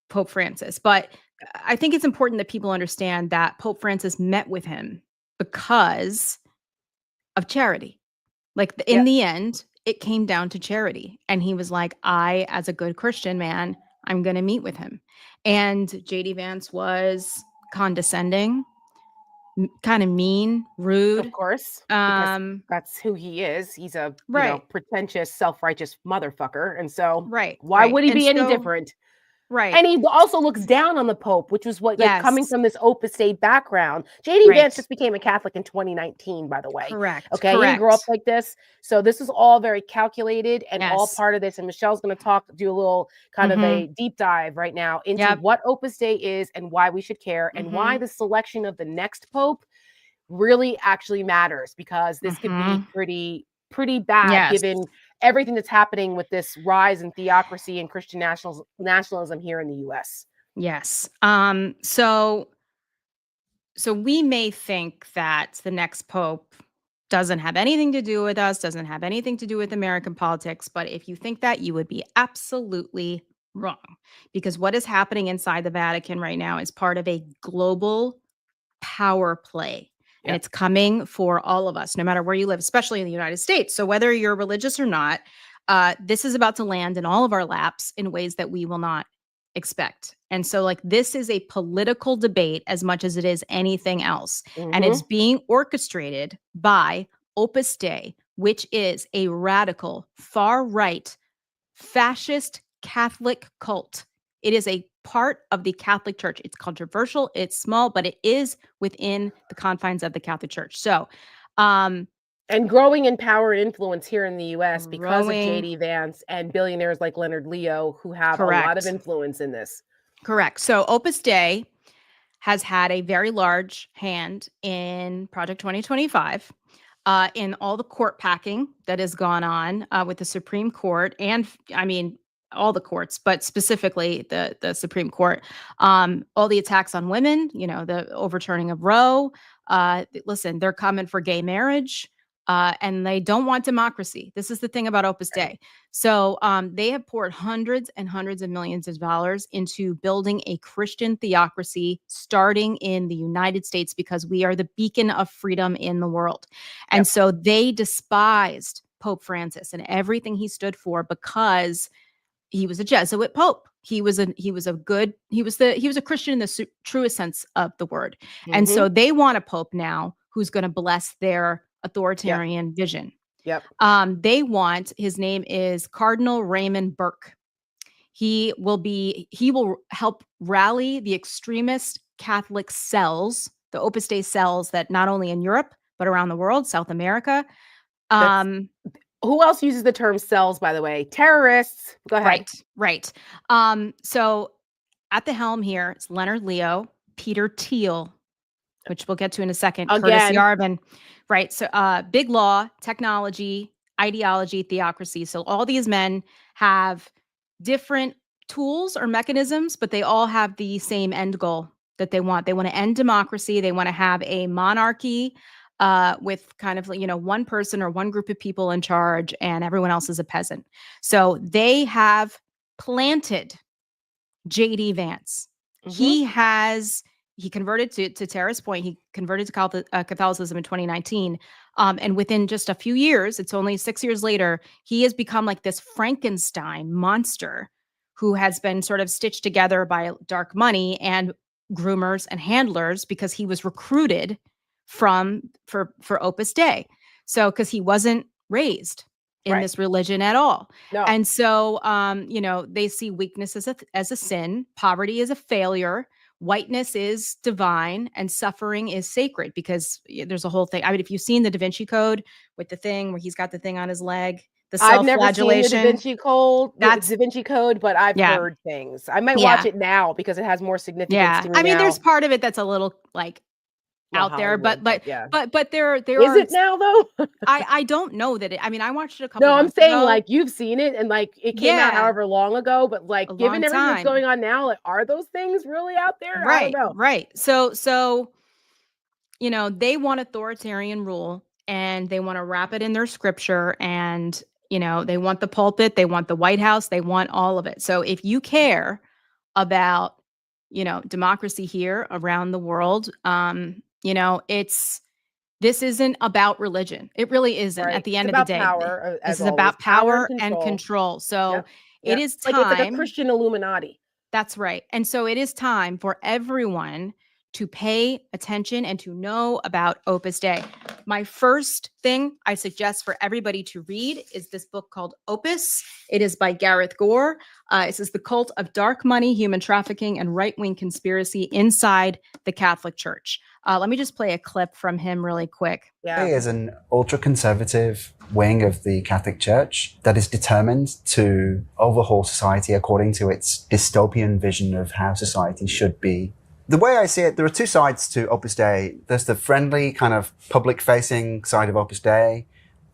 Pope Francis. But I think it's important that people understand that Pope Francis met with him because of charity. Like, in Yep. the end, it came down to charity, and he was like, "I, as a good Christian man, I'm gonna meet with him." And JD Vance was condescending, kinda mean, Of rude. course, because Um that's who he is. He's a, Right, pretentious, self-righteous motherfucker, and so right, why right, would he and be any so different? right, And he also looks down on the Pope, which was what like, coming yes, from this Opus Dei background. JD Vance right, just became a Catholic in 2019, by the way, correct, okay? He didn't grow up correct, like this, so this is all very calculated and all yes, part of this, and Michelle's gonna do a little kind of mhm, a deep dive right now into yep, what Opus Dei is and why we should care and why mhm, the selection of the next Pope really actually matters because this could be mhm, pretty bad yes, given everything that's happening with this rise in theocracy and Christian nationalism here in the US. yes, so we may think that the next pope doesn't have anything to do with us, doesn't have anything to do with American politics, but if you think that, you would be absolutely Wrong. Because what is happening inside the Vatican right now is part of a global power play. And it's coming for all of us, no matter where you live, especially in the United States. So whether you're religious or not, this is about to land in all of our laps in ways that we will not expect. And so, like, this is a political debate as much as it is anything else. And it's being orchestrated by Opus Dei, which is a radical, far-right, fascist Catholic cult. It is a part of the Catholic Church. It's controversial, it's small, but it is within the confines of the Catholic Church. So, and growing in power and influence here in the US because of J.D. Vance and billionaires like Leonard Leo, who have a lot of influence in this. Correct. So Opus Dei has had a very large hand in Project 2025, in all the court packing that has gone on with the Supreme Court, and I mean, all the courts, but specifically the Supreme Court, all the attacks on women, the overturning of Roe. Listen, they're coming for gay marriage. And they don't want democracy. This is the thing about Opus Dei. So they have poured hundreds and hundreds of millions of dollars into building a Christian theocracy starting in the United States, because we are the beacon of freedom in the world. And so they despised Pope Francis and everything he stood for, because he was a Jesuit pope. He was a Christian in the truest sense of the word. And so they want a pope now who's going to bless their authoritarian vision. They want, his name is Cardinal Raymond Burke. He will help rally the extremist Catholic cells, the Opus Dei cells that not only in Europe, but around the world, South America. Who else uses the term cells, by the way? Terrorists. Go ahead. Right. So at the helm here is Leonard Leo, Peter Thiel, which we'll get to in a second, Curtis Yarvin. Right. So big law, technology, ideology, theocracy. So all these men have different tools or mechanisms, but they all have the same end goal that they want. They want to end democracy. They want to have a monarchy with kind of, one person or one group of people in charge, and everyone else is a peasant. So they have planted J.D. Vance. He converted to Tara's point. He converted to Catholicism in 2019. And within just a few years, it's only 6 years later, he has become like this Frankenstein monster who has been sort of stitched together by dark money and groomers and handlers, because he was recruited for Opus Dei. So, because he wasn't raised in this religion at all. No. And so, they see weakness as a sin, poverty is a failure, whiteness is divine, and suffering is sacred, because there's a whole thing. I mean, if you've seen the Da Vinci Code with the thing where he's got the thing on his leg, the self-flagellation. I've never seen the Da Vinci Code, but I've heard things. I might watch it now because it has more significance to me. I mean, there's part of it that's a little like out there, but there is it now though? I don't know that I watched it a couple months ago. No, I'm saying like you've seen it and like it came out however long ago, but like given everything that's going on now, like are those things really out there? I don't know. Right. So they want authoritarian rule, and they want to wrap it in their scripture, and they want the pulpit, they want the White House, they want all of it. So if you care about democracy here around the world, this isn't about religion. It really isn't. At the end of the day, this is about power and control. So it is time. Like it's like a Christian Illuminati. That's right. And so it is time for everyone to pay attention and to know about Opus Dei. My first thing I suggest for everybody to read is this book called Opus. It is by Gareth Gore. It says The Cult of Dark Money, Human Trafficking, and Right-Wing Conspiracy Inside the Catholic Church. Let me just play a clip from him really quick. Is an ultra-conservative wing of the Catholic Church that is determined to overhaul society according to its dystopian vision of how society should be. The way I see it, there are two sides to Opus Dei. There's the friendly kind of public-facing side of Opus Dei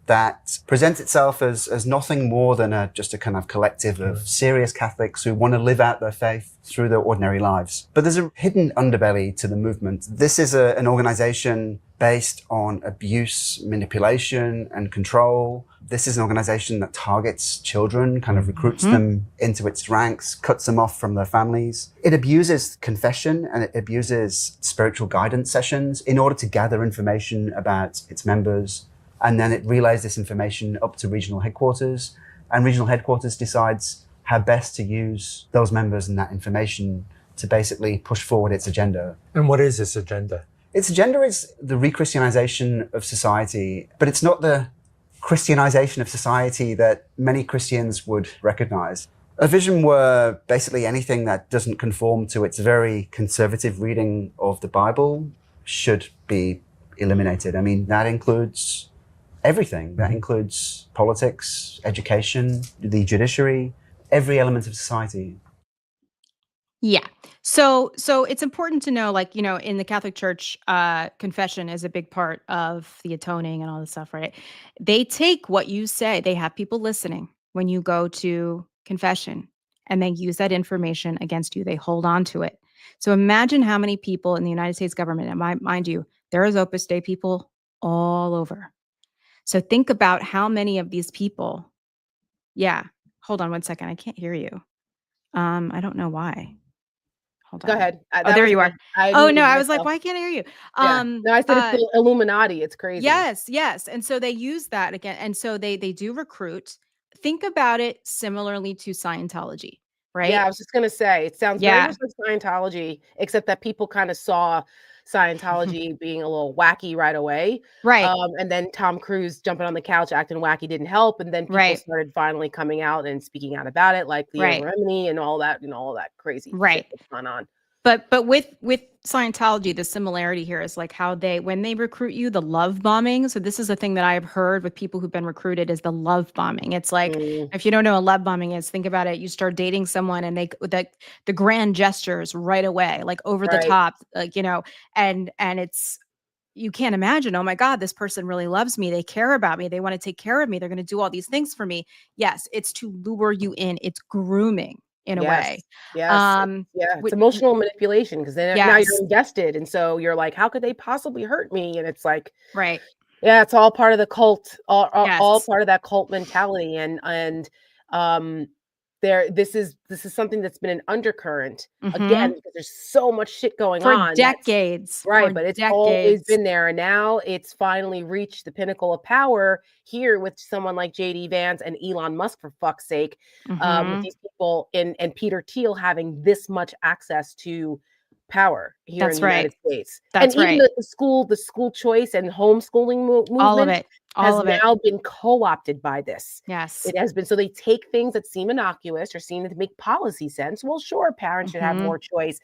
that presents itself as nothing more than just a kind of collective of serious Catholics who want to live out their faith through their ordinary lives. But there's a hidden underbelly to the movement. This is an organization based on abuse, manipulation, and control. This is an organization that targets children, kind of recruits them into its ranks, cuts them off from their families. It abuses confession and it abuses spiritual guidance sessions in order to gather information about its members. And then it relays this information up to regional headquarters, and regional headquarters decides how best to use those members and that information to basically push forward its agenda. And what is this agenda? Its agenda is the re-Christianization of society, but it's not the Christianization of society that many Christians would recognize. A vision where basically anything that doesn't conform to its very conservative reading of the Bible should be eliminated. I mean, that includes everything. That includes politics, education, the judiciary, every element of society. Yeah. So it's important to know, like, in the Catholic Church, confession is a big part of the atoning and all this stuff, right? They take what you say. They have people listening when you go to confession, and they use that information against you. They hold on to it. So imagine how many people in the United States government, and mind you, there is Opus Dei people all over. So think about how many of these people. Yeah. Hold on one second. I can't hear you. I don't know why. Hold on. Go ahead. Oh, there you are. Oh no, I was like, why can't I hear you? No, I said it's the Illuminati. It's crazy. Yes. And so they use that again. And so they do recruit. Think about it similarly to Scientology, right? Yeah, I was just gonna say it sounds very much like Scientology, except that people kind of saw Scientology being a little wacky right away. Right. And then Tom Cruise jumping on the couch acting wacky didn't help. And then people started finally coming out and speaking out about it, like Leah Remini and all that, all that crazy shit that's gone on. But with Scientology, the similarity here is like how when they recruit you, the love bombing. So this is a thing that I've heard with people who've been recruited, is the love bombing. It's like, if you don't know what love bombing is, think about it. You start dating someone and the grand gestures right away, like over the top, like, and it's, you can't imagine, oh my God, this person really loves me. They care about me. They want to take care of me. They're going to do all these things for me. Yes, it's to lure you in. It's grooming. In a way. It's emotional manipulation, because then now you're invested. And so you're like, how could they possibly hurt me? And it's like, it's all part of the cult, all part of that cult mentality. And this is something that's been an undercurrent again, because there's so much shit going on for decades. But it's always been there, and now it's finally reached the pinnacle of power here with someone like JD Vance and Elon Musk, for fuck's sake, with these people and Peter Thiel having this much access to power here in the United States. And even the school choice and homeschooling movement, all of it has now been co-opted by this. Yes, it has been. So they take things that seem innocuous or seem to make policy sense. Well, sure, parents should have more choice.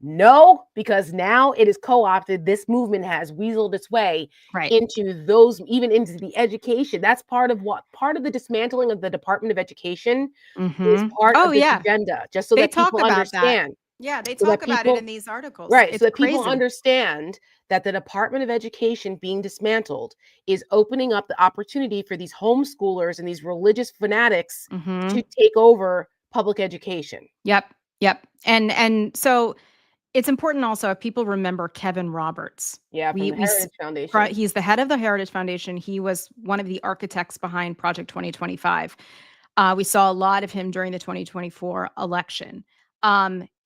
No, because now it is co-opted. This movement has weaseled its way into those, even into the education. That's part of the dismantling of the Department of Education is part of this agenda, just so that people understand. That. Yeah, they talk about it in these articles. Right. So that people understand that the Department of Education being dismantled is opening up the opportunity for these homeschoolers and these religious fanatics to take over public education. Yep. And so it's important also, if people remember Kevin Roberts. Yeah, from the Heritage Foundation. He's the head of the Heritage Foundation. He was one of the architects behind Project 2025. We saw a lot of him during the 2024 election.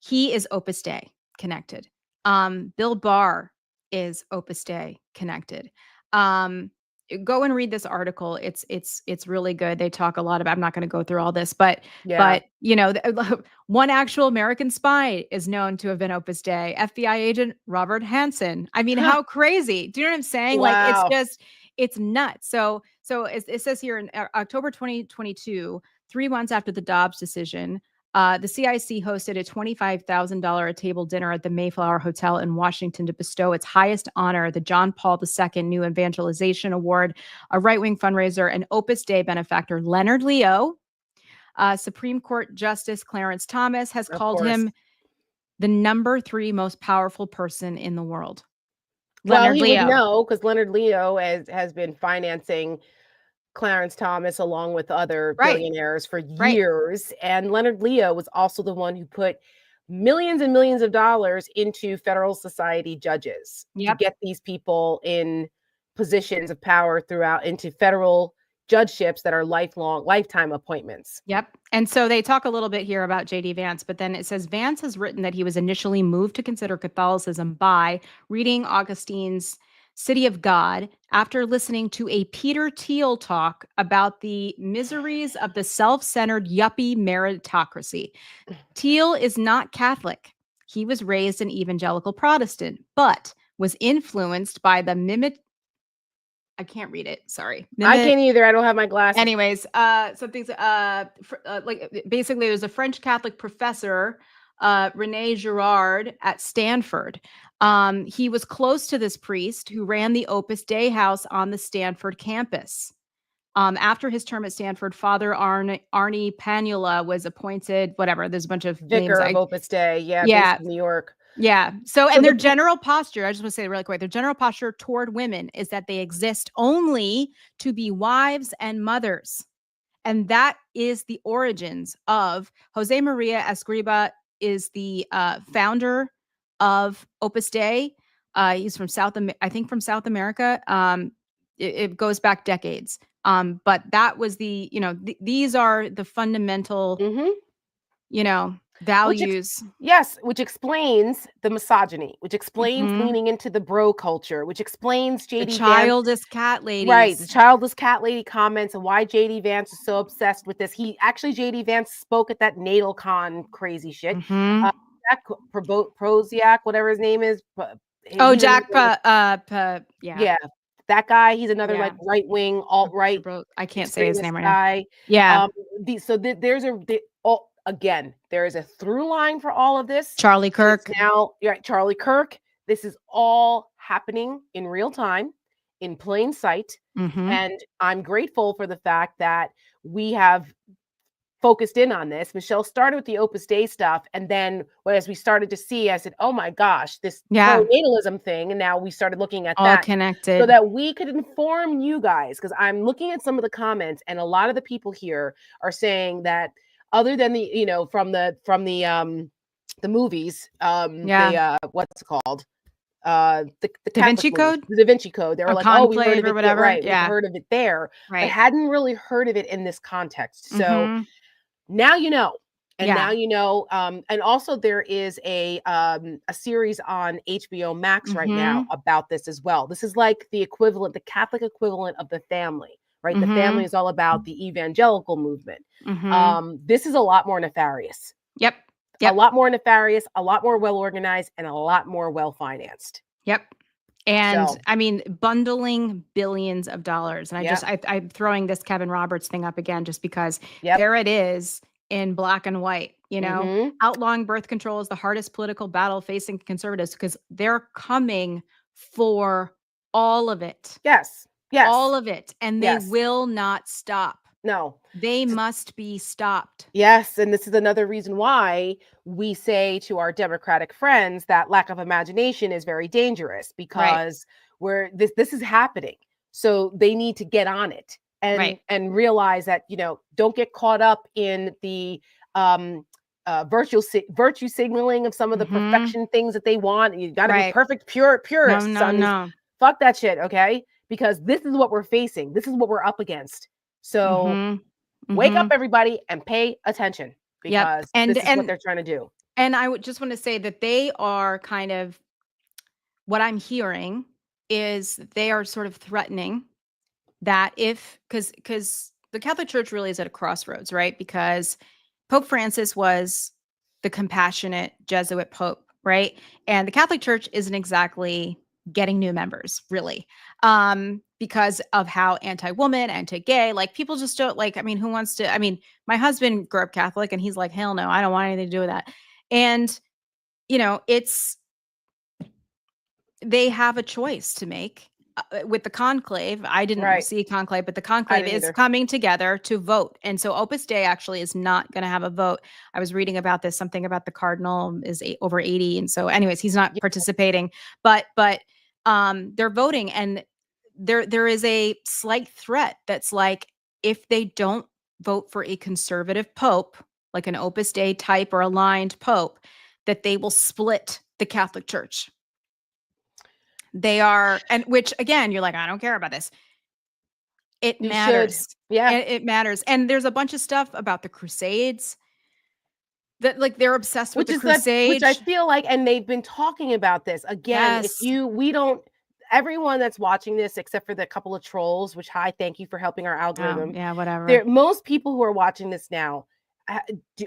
He is Opus Dei connected. Bill Barr is Opus Dei connected. Go and read this article. It's really good. They talk a lot about, I'm not going to go through all this, but one actual American spy is known to have been Opus Dei, FBI agent Robert Hansen. I mean, how crazy. Do you know what I'm saying? Wow. Like, it's nuts. So it says here in October 2022, 3 months after the Dobbs decision, the CIC hosted a $25,000 a table dinner at the Mayflower Hotel in Washington to bestow its highest honor, the John Paul II New Evangelization Award, a right-wing fundraiser, and Opus Dei benefactor Leonard Leo. Supreme Court Justice Clarence Thomas has called him the number 3 most powerful person in the world. Leonard Leo. Would know, because Leonard Leo has been financing Clarence Thomas along with other billionaires for years. And Leonard Leo was also the one who put millions and millions of dollars into federal society judges to Yep. get these people in positions of power throughout into federal judgeships that are lifetime appointments. Yep. And so they talk a little bit here about J.D. Vance, but then it says Vance has written that he was initially moved to consider Catholicism by reading Augustine's City of God after listening to a Peter Thiel talk about the miseries of the self-centered yuppie meritocracy. Thiel is not Catholic. He was raised an evangelical Protestant, but was influenced by the I can't read it. Sorry. I can't either. I don't have my glasses. Anyways, something's like basically there's a French Catholic professor, Rene Girard at Stanford. He was close to this priest who ran the Opus Dei house on the Stanford campus. After his term at Stanford, Father Arnie Panula was appointed, whatever, there's a bunch of Vicar names. of Opus Dei, Yeah. based in New York. Yeah. So and their general posture, I just want to say really quick, their general posture toward women is that they exist only to be wives and mothers. And that is the origins of Jose Maria Escriba is the founder of Opus Dei. He's from South America. It goes back decades. But that was the, these are the fundamental, values. Which explains the misogyny, which explains leaning into the bro culture, which explains J.D. childless cat ladies. Right, the childless cat lady comments and why J.D. Vance is so obsessed with this. J.D. Vance spoke at that NatalCon crazy shit. Jack Proziak, whatever his name is. Jack, yeah. That guy, he's another like right-wing, alt-right. I can't say his name right now. Yeah. Again, there is a through line for all of this. Charlie Kirk. Now, you're right, Charlie Kirk. This is all happening in real time, in plain sight. And I'm grateful for the fact that we have focused in on this. Michelle started with the Opus Dei stuff. And then as we started to see, I said, oh my gosh, this pro-natalism thing. And now we started looking at all that connected so that we could inform you guys. Because I'm looking at some of the comments and a lot of the people here are saying that other than the, from the movies, what's it called? The Da Vinci Code? The Da Vinci Code. They were like, oh, we heard of it, whatever. Right, we heard of it there. Right. But hadn't really heard of it in this context. So now you know. And now you know. And also there is a series on HBO Max right now about this as well. This is like the equivalent, the Catholic equivalent of The Family. Right. The Family is all about the evangelical movement. This is a lot more nefarious. Yep. A lot more nefarious, a lot more well-organized, and a lot more well-financed. Yep. And I mean, bundling billions of dollars. And I'm throwing this Kevin Roberts thing up again, just because there it is in black and white, outlawing birth control is the hardest political battle facing conservatives because they're coming for all of it. Yes. All of it. And they will not stop. No. They must be stopped. Yes. And this is another reason why we say to our Democratic friends that lack of imagination is very dangerous because this is happening. So they need to get on it and realize that, don't get caught up in the virtue signaling of some of the perfection things that they want. You got to be perfect, purist. No. Fuck that shit. Okay. Because this is what we're facing. This is what we're up against. So wake up, everybody, and pay attention because this is what they're trying to do. And I would just want to say that they are kind of, what I'm hearing is they are sort of threatening that because the Catholic Church really is at a crossroads, right? Because Pope Francis was the compassionate Jesuit Pope, right? And the Catholic Church isn't exactly getting new members, really, because of how anti-woman, anti-gay, like people just don't who wants to, my husband grew up Catholic and he's like, hell no, I don't want anything to do with that. And, they have a choice to make with the conclave. I didn't see conclave, but the conclave is coming together to vote. And so Opus Dei actually is not going to have a vote. I was reading about this, something about the cardinal is over 80. And so anyways, he's not participating, but they're voting. And there is a slight threat that's like, if they don't vote for a conservative pope, like an Opus Dei type or aligned pope, that they will split the Catholic Church. They are, and which again, you're like, I don't care about this. It matters. Yeah. It matters. And there's a bunch of stuff about the Crusades that like they're obsessed with the Crusades. Which I feel like, and they've been talking about this again. Yes. Everyone that's watching this, except for the couple of trolls, which thank you for helping our algorithm. Yeah, whatever. Most people who are watching this now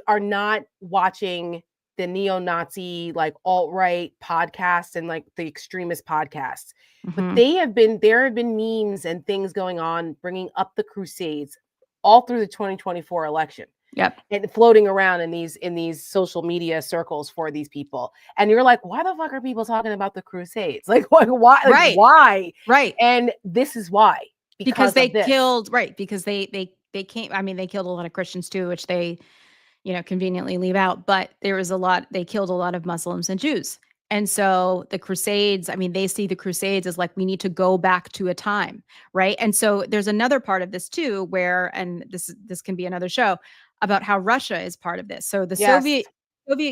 are not watching the neo-Nazi, like alt-right podcasts and like the extremist podcasts. But there have been memes and things going on bringing up the Crusades all through the 2024 election. Yep. And floating around in these social media circles for these people. And you're like, why the fuck are people talking about the Crusades? Like, why? Like, why? Right. And this is why. Because they killed, because they came, I mean, they killed a lot of Christians too, which they, conveniently leave out, but they killed a lot of Muslims and Jews. And so the Crusades, I mean, they see the Crusades as like, we need to go back to a time. Right. And so there's another part of this too, where, and this can be another show about how Russia is part of this. So the Soviet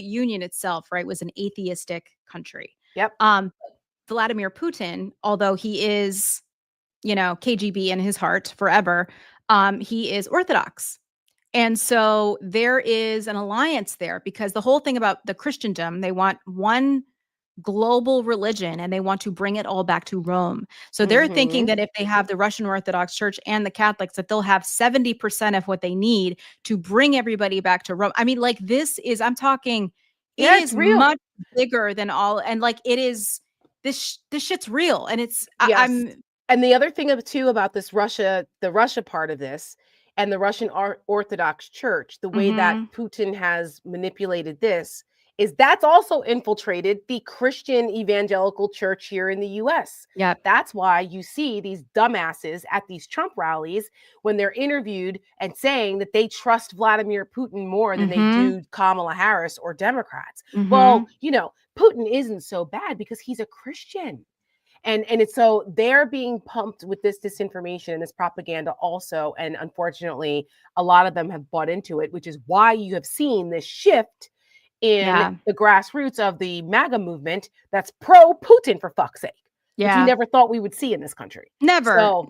Union itself, right, was an atheistic country. Yep. Vladimir Putin, although he is, KGB in his heart forever, he is Orthodox. And so there is an alliance there because the whole thing about the Christendom, they want one global religion and they want to bring it all back to Rome. So they're thinking that if they have the Russian Orthodox Church and the Catholics, that they'll have 70% of what they need to bring everybody back to Rome. I mean, like I'm talking, it is real. Much bigger than all. And like, it is, this shit's real. And it's, yes. And the other thing too about the Russia part of this, and the Russian Orthodox Church, the way that Putin has manipulated this, is that's also infiltrated the Christian evangelical church here in the US. Yeah. That's why you see these dumbasses at these Trump rallies when they're interviewed and saying that they trust Vladimir Putin more than they do Kamala Harris or Democrats. Well, Putin isn't so bad because he's a Christian. And it's so they're being pumped with this disinformation and this propaganda also. And unfortunately, a lot of them have bought into it, which is why you have seen this shift in the grassroots of the MAGA movement that's pro-Putin, for fuck's sake. Which we never thought we would see in this country. Never,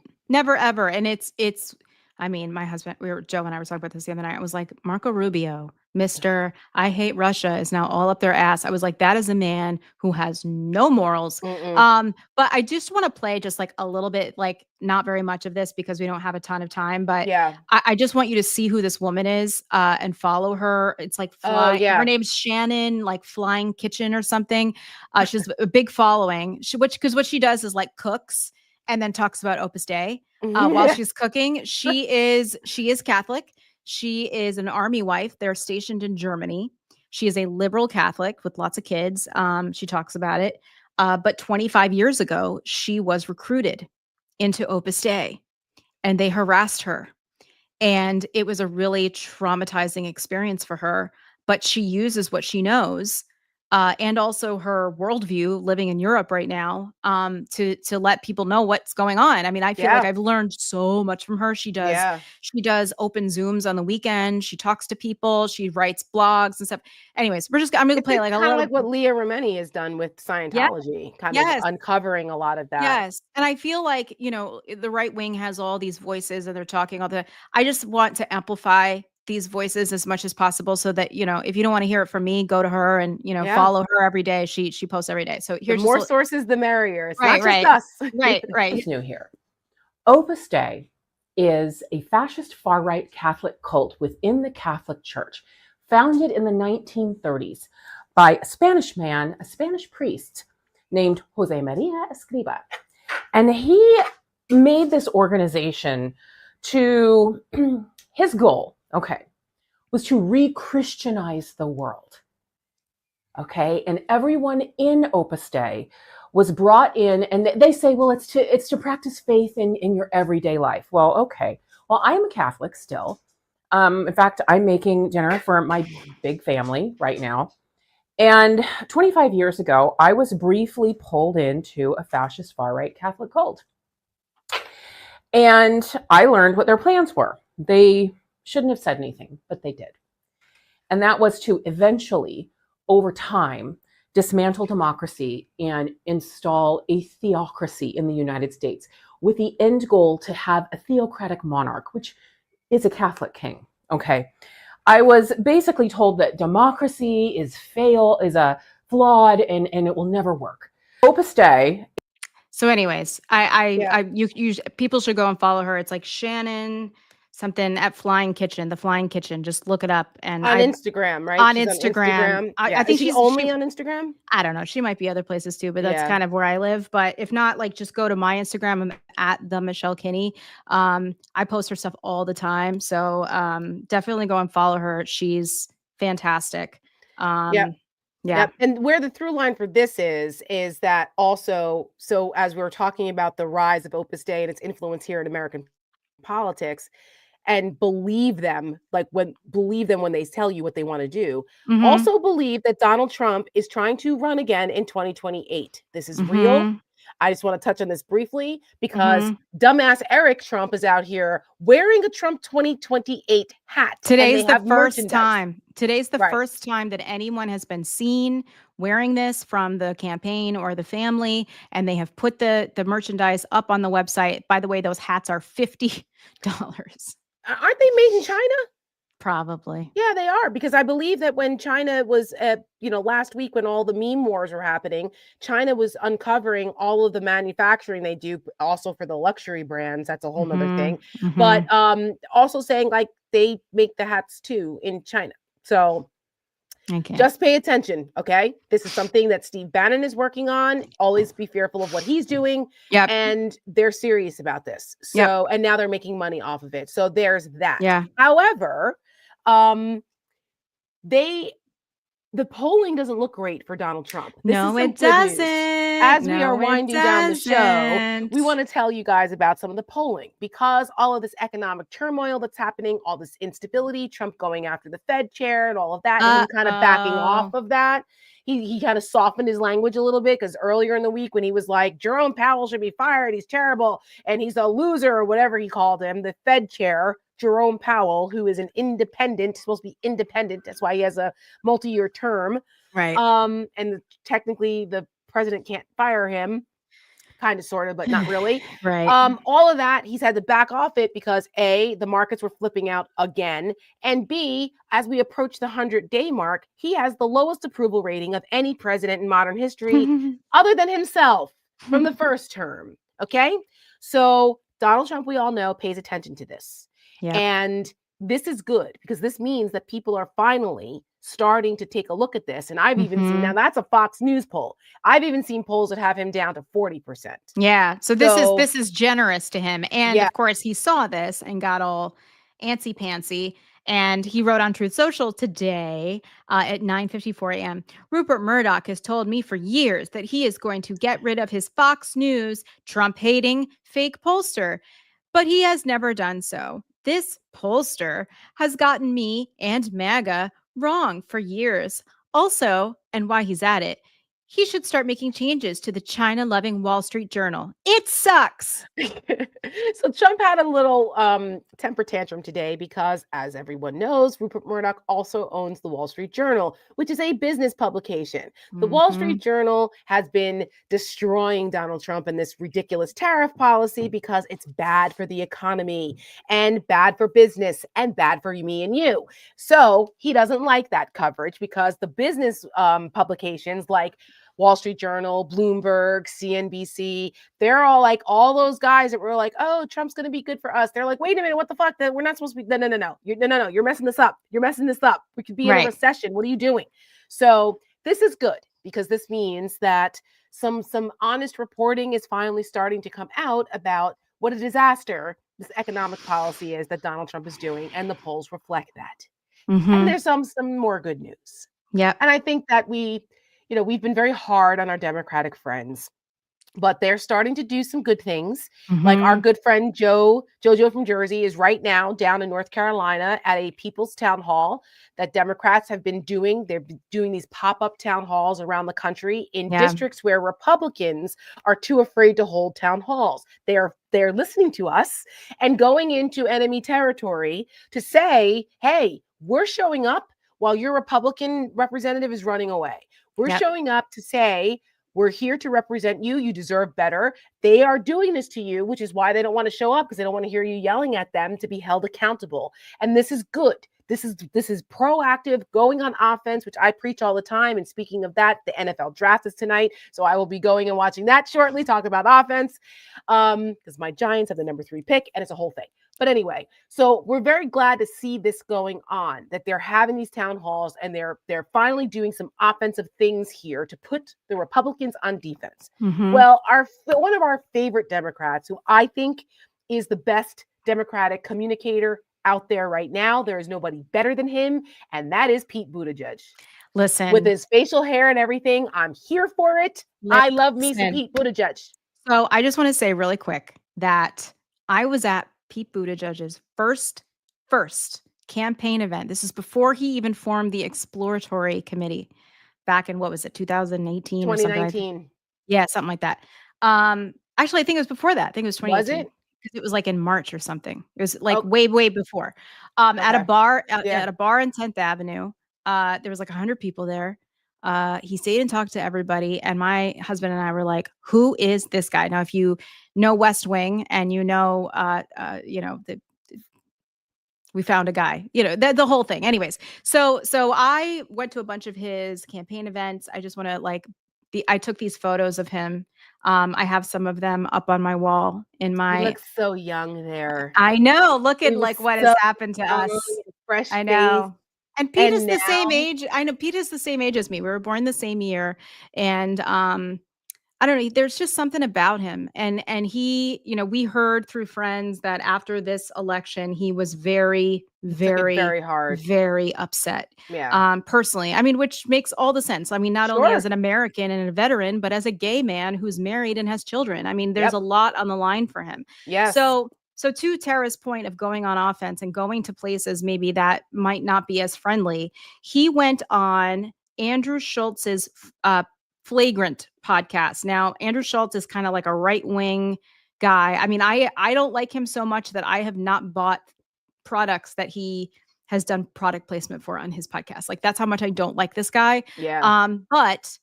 ever. And it's, I mean, my husband, Joe and I were talking about this the other night. I was like, Marco Rubio, Mr. I hate Russia is now all up their ass. I was like, that is a man who has no morals. But I just want to play just like a little bit, like not very much of this because we don't have a ton of time, but I just want you to see who this woman is and follow her. It's like her name's Shannon, like Flying Kitchen or something. She's a big following, because what she does is like cooks and then talks about Opus Dei while she's cooking. She is Catholic. She is an army wife. They're stationed in Germany. She is a liberal Catholic with lots of kids. She talks about it. But 25 years ago, she was recruited into Opus Dei and they harassed her. And it was a really traumatizing experience for her. But she uses what she knows and also her worldview living in Europe right now to let people know what's going on. I mean, I feel like I've learned so much from her. She does open Zooms on the weekend. She talks to people. She writes blogs and stuff. Anyways, I'm going to play like a little, like what Leah Remini has done with Scientology, kind of uncovering a lot of that. Yes. And I feel like, the right wing has all these voices and they're talking all the, I just want to amplify these voices as much as possible so that, if you don't want to hear it from me, go to her and, follow her every day. She posts every day. So here's the more sources, the merrier. It's not right. just us. Right. What's new here? Opus Dei is a fascist far-right Catholic cult within the Catholic Church, founded in the 1930s by a Spanish priest named Jose Maria Escriba. And he made this organization to, his goal, was to re-Christianize the world. And everyone in Opus Dei was brought in, and they say, well, it's to practice faith in your everyday life. Well, I am a Catholic still. In fact, I'm making dinner for my big family right now. And 25 years ago, I was briefly pulled into a fascist far-right Catholic cult. And I learned what their plans were. They shouldn't have said anything, but they did. And that was to eventually over time, dismantle democracy and install a theocracy in the United States with the end goal to have a theocratic monarch, which is a Catholic king. Okay. I was basically told that democracy is flawed and it will never work. Opus Dei. So anyways, you people should go and follow her. It's like Shannon something at Flying Kitchen, the Flying Kitchen. Just look it up. And on Instagram, right? On She's Instagram. On Instagram. I think she's only on Instagram. I don't know. She might be other places too, but that's kind of where I live. But if not, like just go to my Instagram. I'm at the Michelle Kinney. I post her stuff all the time. So definitely go and follow her. She's fantastic. Yeah. And where the through line for this is that also, so as we were talking about the rise of Opus Dei and its influence here in American politics, and believe them when they tell you what they want to do. Mm-hmm. Also believe that Donald Trump is trying to run again in 2028. This is real. I just want to touch on this briefly because dumbass Eric Trump is out here wearing a Trump 2028 hat. Today's the first time. Today's the first time that anyone has been seen wearing this from the campaign or the family, and they have put the merchandise up on the website. By the way, those hats are $50. Aren't they made in China? Probably. Yeah, they are, because I believe that when China was, last week when all the meme wars were happening, China was uncovering all of the manufacturing they do also for the luxury brands. That's a whole nother thing. But also saying like they make the hats too in China. So just pay attention. Okay. This is something that Steve Bannon is working on. Always be fearful of what he's doing. And they're serious about this. So, and now they're making money off of it. So there's that. However, the polling doesn't look great for Donald Trump. No, it doesn't. As we are winding down the show, we want to tell you guys about some of the polling, because all of this economic turmoil that's happening, all this instability, Trump going after the Fed chair and all of that, and him kind of backing off of that. He kind of softened his language a little bit, because earlier in the week when he was like, Jerome Powell should be fired, he's terrible, and he's a loser, or whatever he called him, the Fed chair, Jerome Powell, who is an independent, supposed to be independent. That's why he has a multi-year term. Right. And technically the president can't fire him, kind of, sort of, but not really. Right. All of that, he's had to back off it because A, the markets were flipping out again. And B, as we approach the 100-day mark, he has the lowest approval rating of any president in modern history other than himself from the first term. Okay. So Donald Trump, we all know, pays attention to this. And this is good, because this means that people are finally starting to take a look at this. And I've even seen, now that's a Fox News poll. I've even seen polls that have him down to 40%. Yeah. So this is generous to him. And of course he saw this and got all antsy pantsy. And he wrote on Truth Social today at 9:54 a.m. Rupert Murdoch has told me for years that he is going to get rid of his Fox News Trump-hating fake pollster, but he has never done so. This pollster has gotten me and MAGA wrong for years. Also, and why he's at it, he should start making changes to the China-loving Wall Street Journal. It sucks. So Trump had a little temper tantrum today because, as everyone knows, Rupert Murdoch also owns the Wall Street Journal, which is a business publication. The Wall Street Journal has been destroying Donald Trump and this ridiculous tariff policy because it's bad for the economy and bad for business and bad for me and you. So he doesn't like that coverage, because the business publications like Wall Street Journal, Bloomberg, CNBC, they're all like, all those guys that were like, oh, Trump's going to be good for us. They're like, wait a minute, what the fuck? That we're not supposed to be. No. You're messing this up. You're messing this up. We could be in a recession. What are you doing? So this is good, because this means that some honest reporting is finally starting to come out about what a disaster this economic policy is that Donald Trump is doing, and the polls reflect that. And there's some more good news. Yeah. And I think that we've been very hard on our Democratic friends, but they're starting to do some good things. Like our good friend Jojo from Jersey is right now down in North Carolina at a people's town hall that Democrats have been doing. They're doing these pop-up town halls around the country in districts where Republicans are too afraid to hold town halls. They're listening to us and going into enemy territory to say, hey, we're showing up. while your Republican representative is running away. We're showing up to say, we're here to represent you. You deserve better. They are doing this to you, which is why they don't want to show up, because they don't want to hear you yelling at them to be held accountable. And this is good. This is proactive, going on offense, which I preach all the time. And speaking of that, the NFL draft is tonight. So I will be going and watching that shortly, talk about offense, because my Giants have the number 3 pick, and it's a whole thing. But anyway, so we're very glad to see this going on, that they're having these town halls and they're finally doing some offensive things here to put the Republicans on defense. Well, one of our favorite Democrats, who I think is the best Democratic communicator out there right now, there is nobody better than him, and that is Pete Buttigieg. Listen, with his facial hair and everything, I'm here for it. I love me some Pete Buttigieg. So I just want to say really quick that I was at Pete Buttigieg's first campaign event. This is before he even formed the exploratory committee back in, what was it, 2018 or something? 2019. Yeah, something like that. Actually, I think it was before that. I think it was 2018. Was it? Because it was like in March or something. It was like way before. At a bar at a bar in 10th Avenue. There was like 100 people there. He stayed and talked to everybody, and my husband and I were like, "Who is this guy?" Now, if you know West Wing and you know we found a guy, the whole thing. Anyways, so I went to a bunch of his campaign events. I just want to I took these photos of him. I have some of them up on my wall in my. He looks so young there. I know. Look at what has happened to us. Fresh I know. face. And Pete is the same age. I know Pete is the same age as me. We were born the same year. And I don't know, there's just something about him. And he, we heard through friends that after this election, he was very upset. Yeah. Personally. I mean, which makes all the sense. I mean, not only as an American and a veteran, but as a gay man who's married and has children. I mean, there's a lot on the line for him. Yes. So to Tara's point of going on offense and going to places maybe that might not be as friendly, he went on Andrew Schultz's Flagrant podcast. Now, Andrew Schultz is kind of like a right-wing guy. I mean, I don't like him so much that I have not bought products that he has done product placement for on his podcast. Like, that's how much I don't like this guy. Yeah. But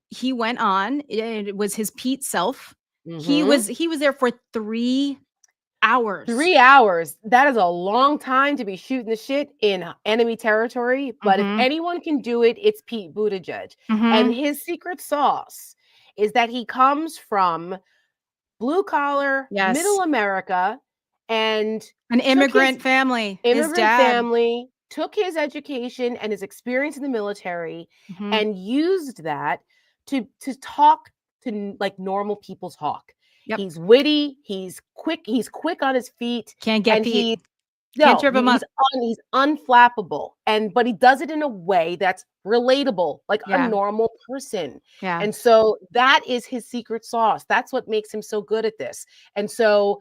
he went on. It was his Pete self. Mm-hmm. He was there for 3 hours. 3 hours. That is a long time to be shooting the shit in enemy territory. But if anyone can do it, it's Pete Buttigieg. And his secret sauce is that he comes from blue collar, middle America, and an immigrant family. Immigrant family took his education and his experience in the military and used that to talk to like normal people talk. Yep. He's witty. He's quick on his feet. Can't get Pete. Can't trip him up. He's unflappable, but he does it in a way that's relatable, like a normal person. Yeah. And so that is his secret sauce. That's what makes him so good at this. And so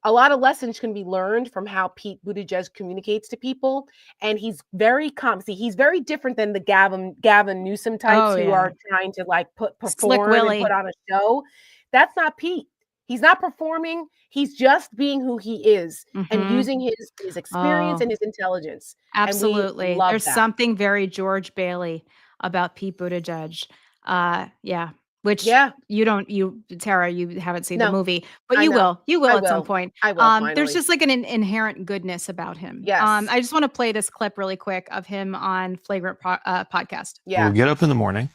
a lot of lessons can be learned from how Pete Buttigieg communicates to people. And he's very calm. See, he's very different than the Gavin Newsom types who are trying to like perform and put on a show. That's not Pete. He's not performing. He's just being who he is and using his experience and his intelligence. Absolutely. There's something very George Bailey about Pete Buttigieg. Which Tara, you haven't seen the movie, but you will at some point. I will. There's just like an inherent goodness about him. Yes. I just want to play this clip really quick of him on Flagrant podcast. Yeah. We'll get up in the morning,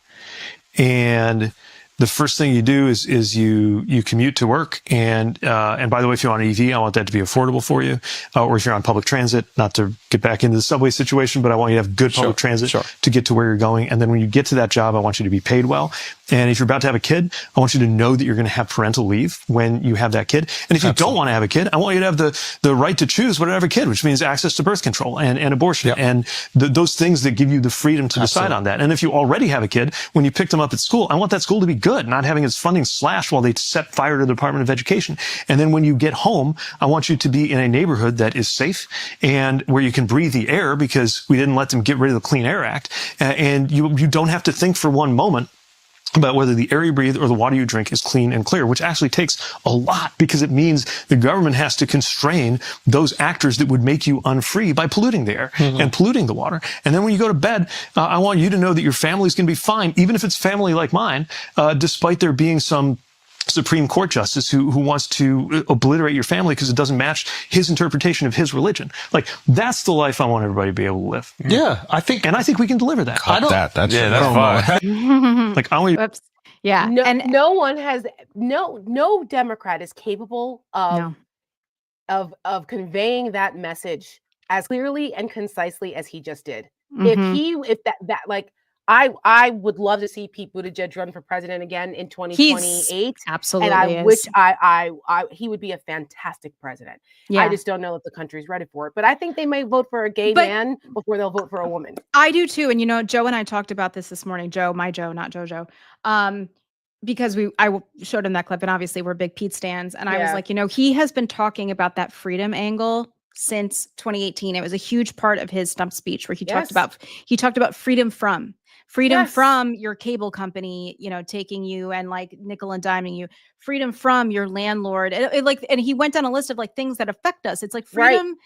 and the first thing you do is you commute to work, and by the way, if you're on EV, I want that to be affordable for you. Or if you're on public transit, not to get back into the subway situation, but I want you to have good public transit to get to where you're going. And then when you get to that job, I want you to be paid well. And if you're about to have a kid, I want you to know that you're going to have parental leave when you have that kid. And if you don't want to have a kid, I want you to have the right to choose whether to have a kid, which means access to birth control and abortion and those things that give you the freedom to decide on that. And if you already have a kid, when you pick them up at school, I want that school to be good, not having its funding slashed while they set fire to the Department of Education. And then when you get home, I want you to be in a neighborhood that is safe and where you can breathe the air, because we didn't let them get rid of the Clean Air Act. And you don't have to think for one moment about whether the air you breathe or the water you drink is clean and clear, which actually takes a lot because it means the government has to constrain those actors that would make you unfree by polluting the air and polluting the water. And then when you go to bed, I want you to know that your family's going to be fine, even if it's family like mine, despite there being some Supreme Court justice who wants to obliterate your family because it doesn't match his interpretation of his religion. Like, that's the life I want everybody to be able to live. Yeah, I think we can deliver that. That's fine. Like, I want Whoops. Yeah. No, and no one has no Democrat is capable of conveying that message as clearly and concisely as he just did. If that like I would love to see Pete Buttigieg run for president again in 2028. Absolutely. And I wish he would be a fantastic president. Yeah. I just don't know if the country's ready for it. But I think they may vote for a gay man before they'll vote for a woman. I do too. And Joe and I talked about this morning. Joe, my Joe, not JoJo. Because I showed him that clip, and obviously we're big Pete stans. And I was like, he has been talking about that freedom angle since 2018. It was a huge part of his stump speech where he talked about freedom from your cable company, taking you and like nickel and diming you, freedom from your landlord. And he went down a list of like things that affect us. It's like freedom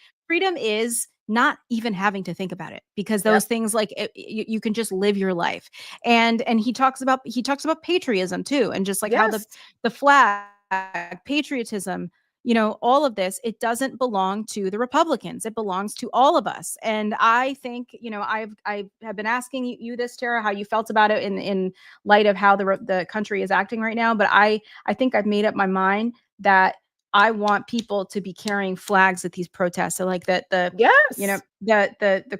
is not even having to think about it, because those things, like you can just live your life. And he talks about patriotism too. And just like how the flag, patriotism, all of this, it doesn't belong to the Republicans. It belongs to all of us. And I think, I have been asking you this, Tara, how you felt about it in light of how the country is acting right now. But I think I've made up my mind that I want people to be carrying flags at these protests. So like the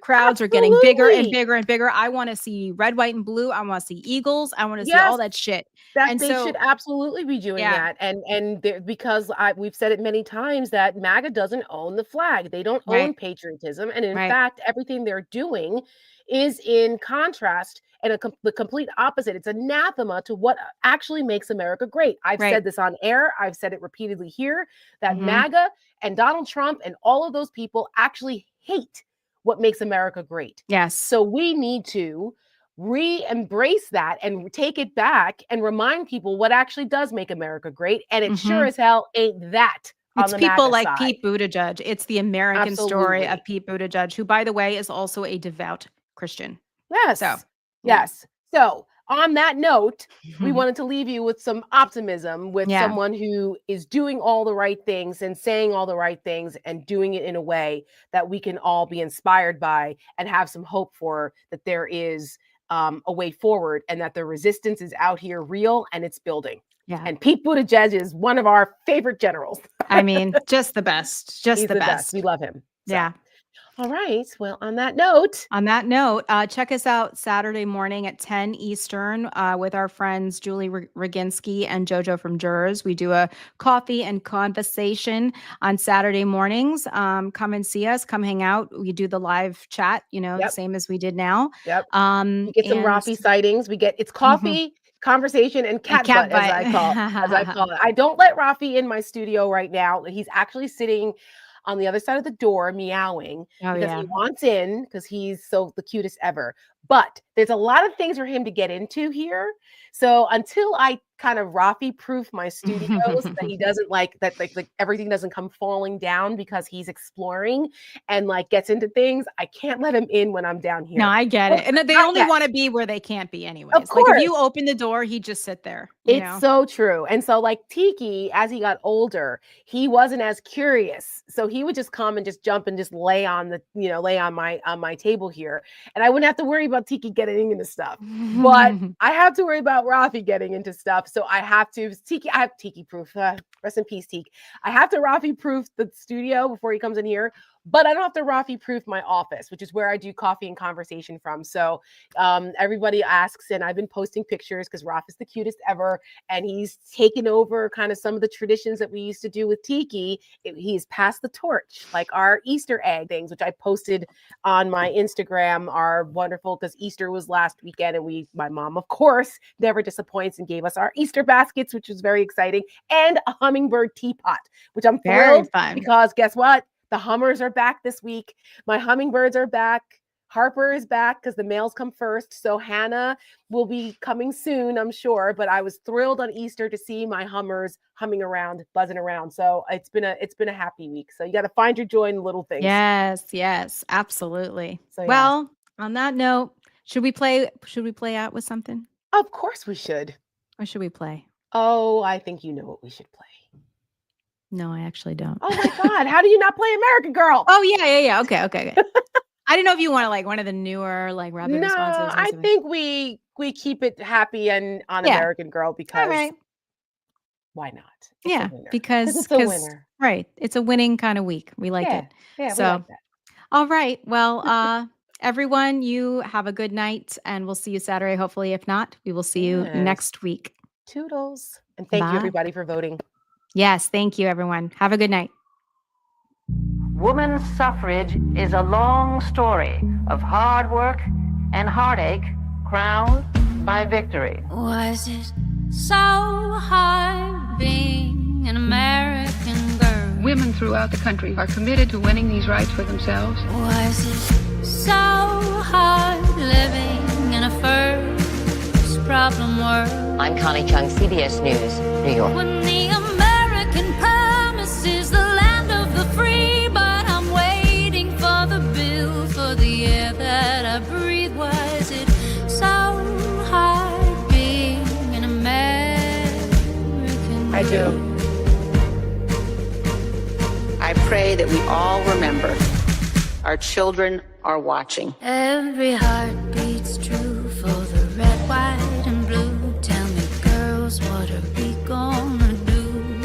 crowds are getting bigger and bigger and bigger. I want to see red, white, and blue. I want to see eagles. I want to see all that shit. They should absolutely be doing that. And because we've said it many times that MAGA doesn't own the flag. They don't own patriotism. And in fact, everything they're doing is in contrast and the complete opposite. It's anathema to what actually makes America great. I've said this on air. I've said it repeatedly here, that MAGA and Donald Trump and all of those people actually hate what makes America great. Yes. So we need to re-embrace that and take it back and remind people what actually does make America great. And it sure as hell ain't that. It's people like Pete Buttigieg. It's the American story of Pete Buttigieg, who, by the way, is also a devout Christian. Yes. So on that note, we wanted to leave you with some optimism with someone who is doing all the right things and saying all the right things and doing it in a way that we can all be inspired by and have some hope for, that there is a way forward and that the resistance is out here real and it's building. Yeah. And Pete Buttigieg is one of our favorite generals. I mean, just the best. He's the best. We love him. So. Yeah. All right. Well, on that note, check us out Saturday morning at 10 Eastern with our friends Julie Roginski and JoJo from Jurors. We do a coffee and conversation on Saturday mornings. Come and see us. Come hang out. We do the live chat, the same as we did now. Yep. We get some Rafi sightings. It's coffee, conversation, and cat butt, as I call it. I don't let Rafi in my studio right now. He's actually sitting on the other side of the door meowing because he wants in, because he's the cutest ever. But there's a lot of things for him to get into here. So until I kind of Rafi proof my studios that he doesn't like everything doesn't come falling down because he's exploring and gets into things, I can't let him in when I'm down here. No, I get it. And they only want to be where they can't be anyways. Of course. Like if you open the door, he'd just sit there. It's so true. And so Tiki, as he got older, he wasn't as curious. So he would just come and just jump and just lay on my table here. And I wouldn't have to worry about Tiki getting into stuff. But I have to worry about Rafi getting into stuff. So I have Tiki proof. Rest in peace, Tiki. I have to Rafi proof the studio before he comes in here. But I don't have to Rafi proof my office, which is where I do coffee and conversation from. So everybody asks, and I've been posting pictures because Rafi is the cutest ever. And he's taken over kind of some of the traditions that we used to do with Tiki. He's passed the torch, like our Easter egg things, which I posted on my Instagram, are wonderful because Easter was last weekend. And my mom, of course, never disappoints and gave us our Easter baskets, which was very exciting. And a hummingbird teapot, which I'm thrilled because guess what? The Hummers are back this week. My hummingbirds are back. Harper is back because the males come first. So Hannah will be coming soon, I'm sure. But I was thrilled on Easter to see my Hummers humming around, buzzing around. So it's been a happy week. So you got to find your joy in the little things. Yes, absolutely. So, yeah. Well, on that note, should we play out with something? Of course we should. Or should we play? Oh, I think you know what we should play. No, I actually don't. Oh my God. How do you not play American Girl? Oh, yeah. Okay. I didn't know if you want like one of the newer like rapid responses. No, I think we keep it happy and on American Girl because why not? It's because it's a winner. Right. It's a winning kind of week. We like it. Yeah, so, we like that. All right. Well, everyone, you have a good night and we'll see you Saturday. Hopefully, if not, we will see you next week. Toodles. And thank you everybody for voting. Yes. Thank you, everyone. Have a good night. Women's suffrage is a long story of hard work and heartache crowned by victory. Was it so hard being an American girl? Women throughout the country are committed to winning these rights for themselves. Was it so hard living in a first problem world? I'm Connie Chung, CBS News, New York. When the American promise is the land of the free, but I'm waiting for the bill for the air that I breathe. Was it so hard being an American girl? I do. I pray that we all remember our children are watching. Every heart beats true for the red, white, and blue. Tell me, girls, what are we gonna do?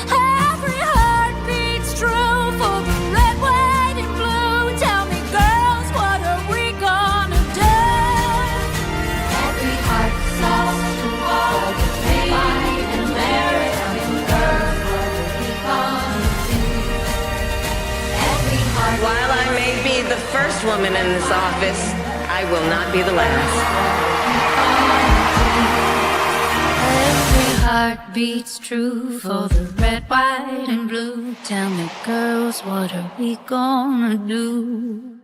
Every heart beats true for the red, white, and blue. Tell me, girls, what are we gonna do? Every heart songs to all the free and American girls. What are we gonna do? Every heart. While I may be the first woman in this office, I will not be the last. Every heart beats true for the red, white, and blue. Tell me, girls, what are we gonna do?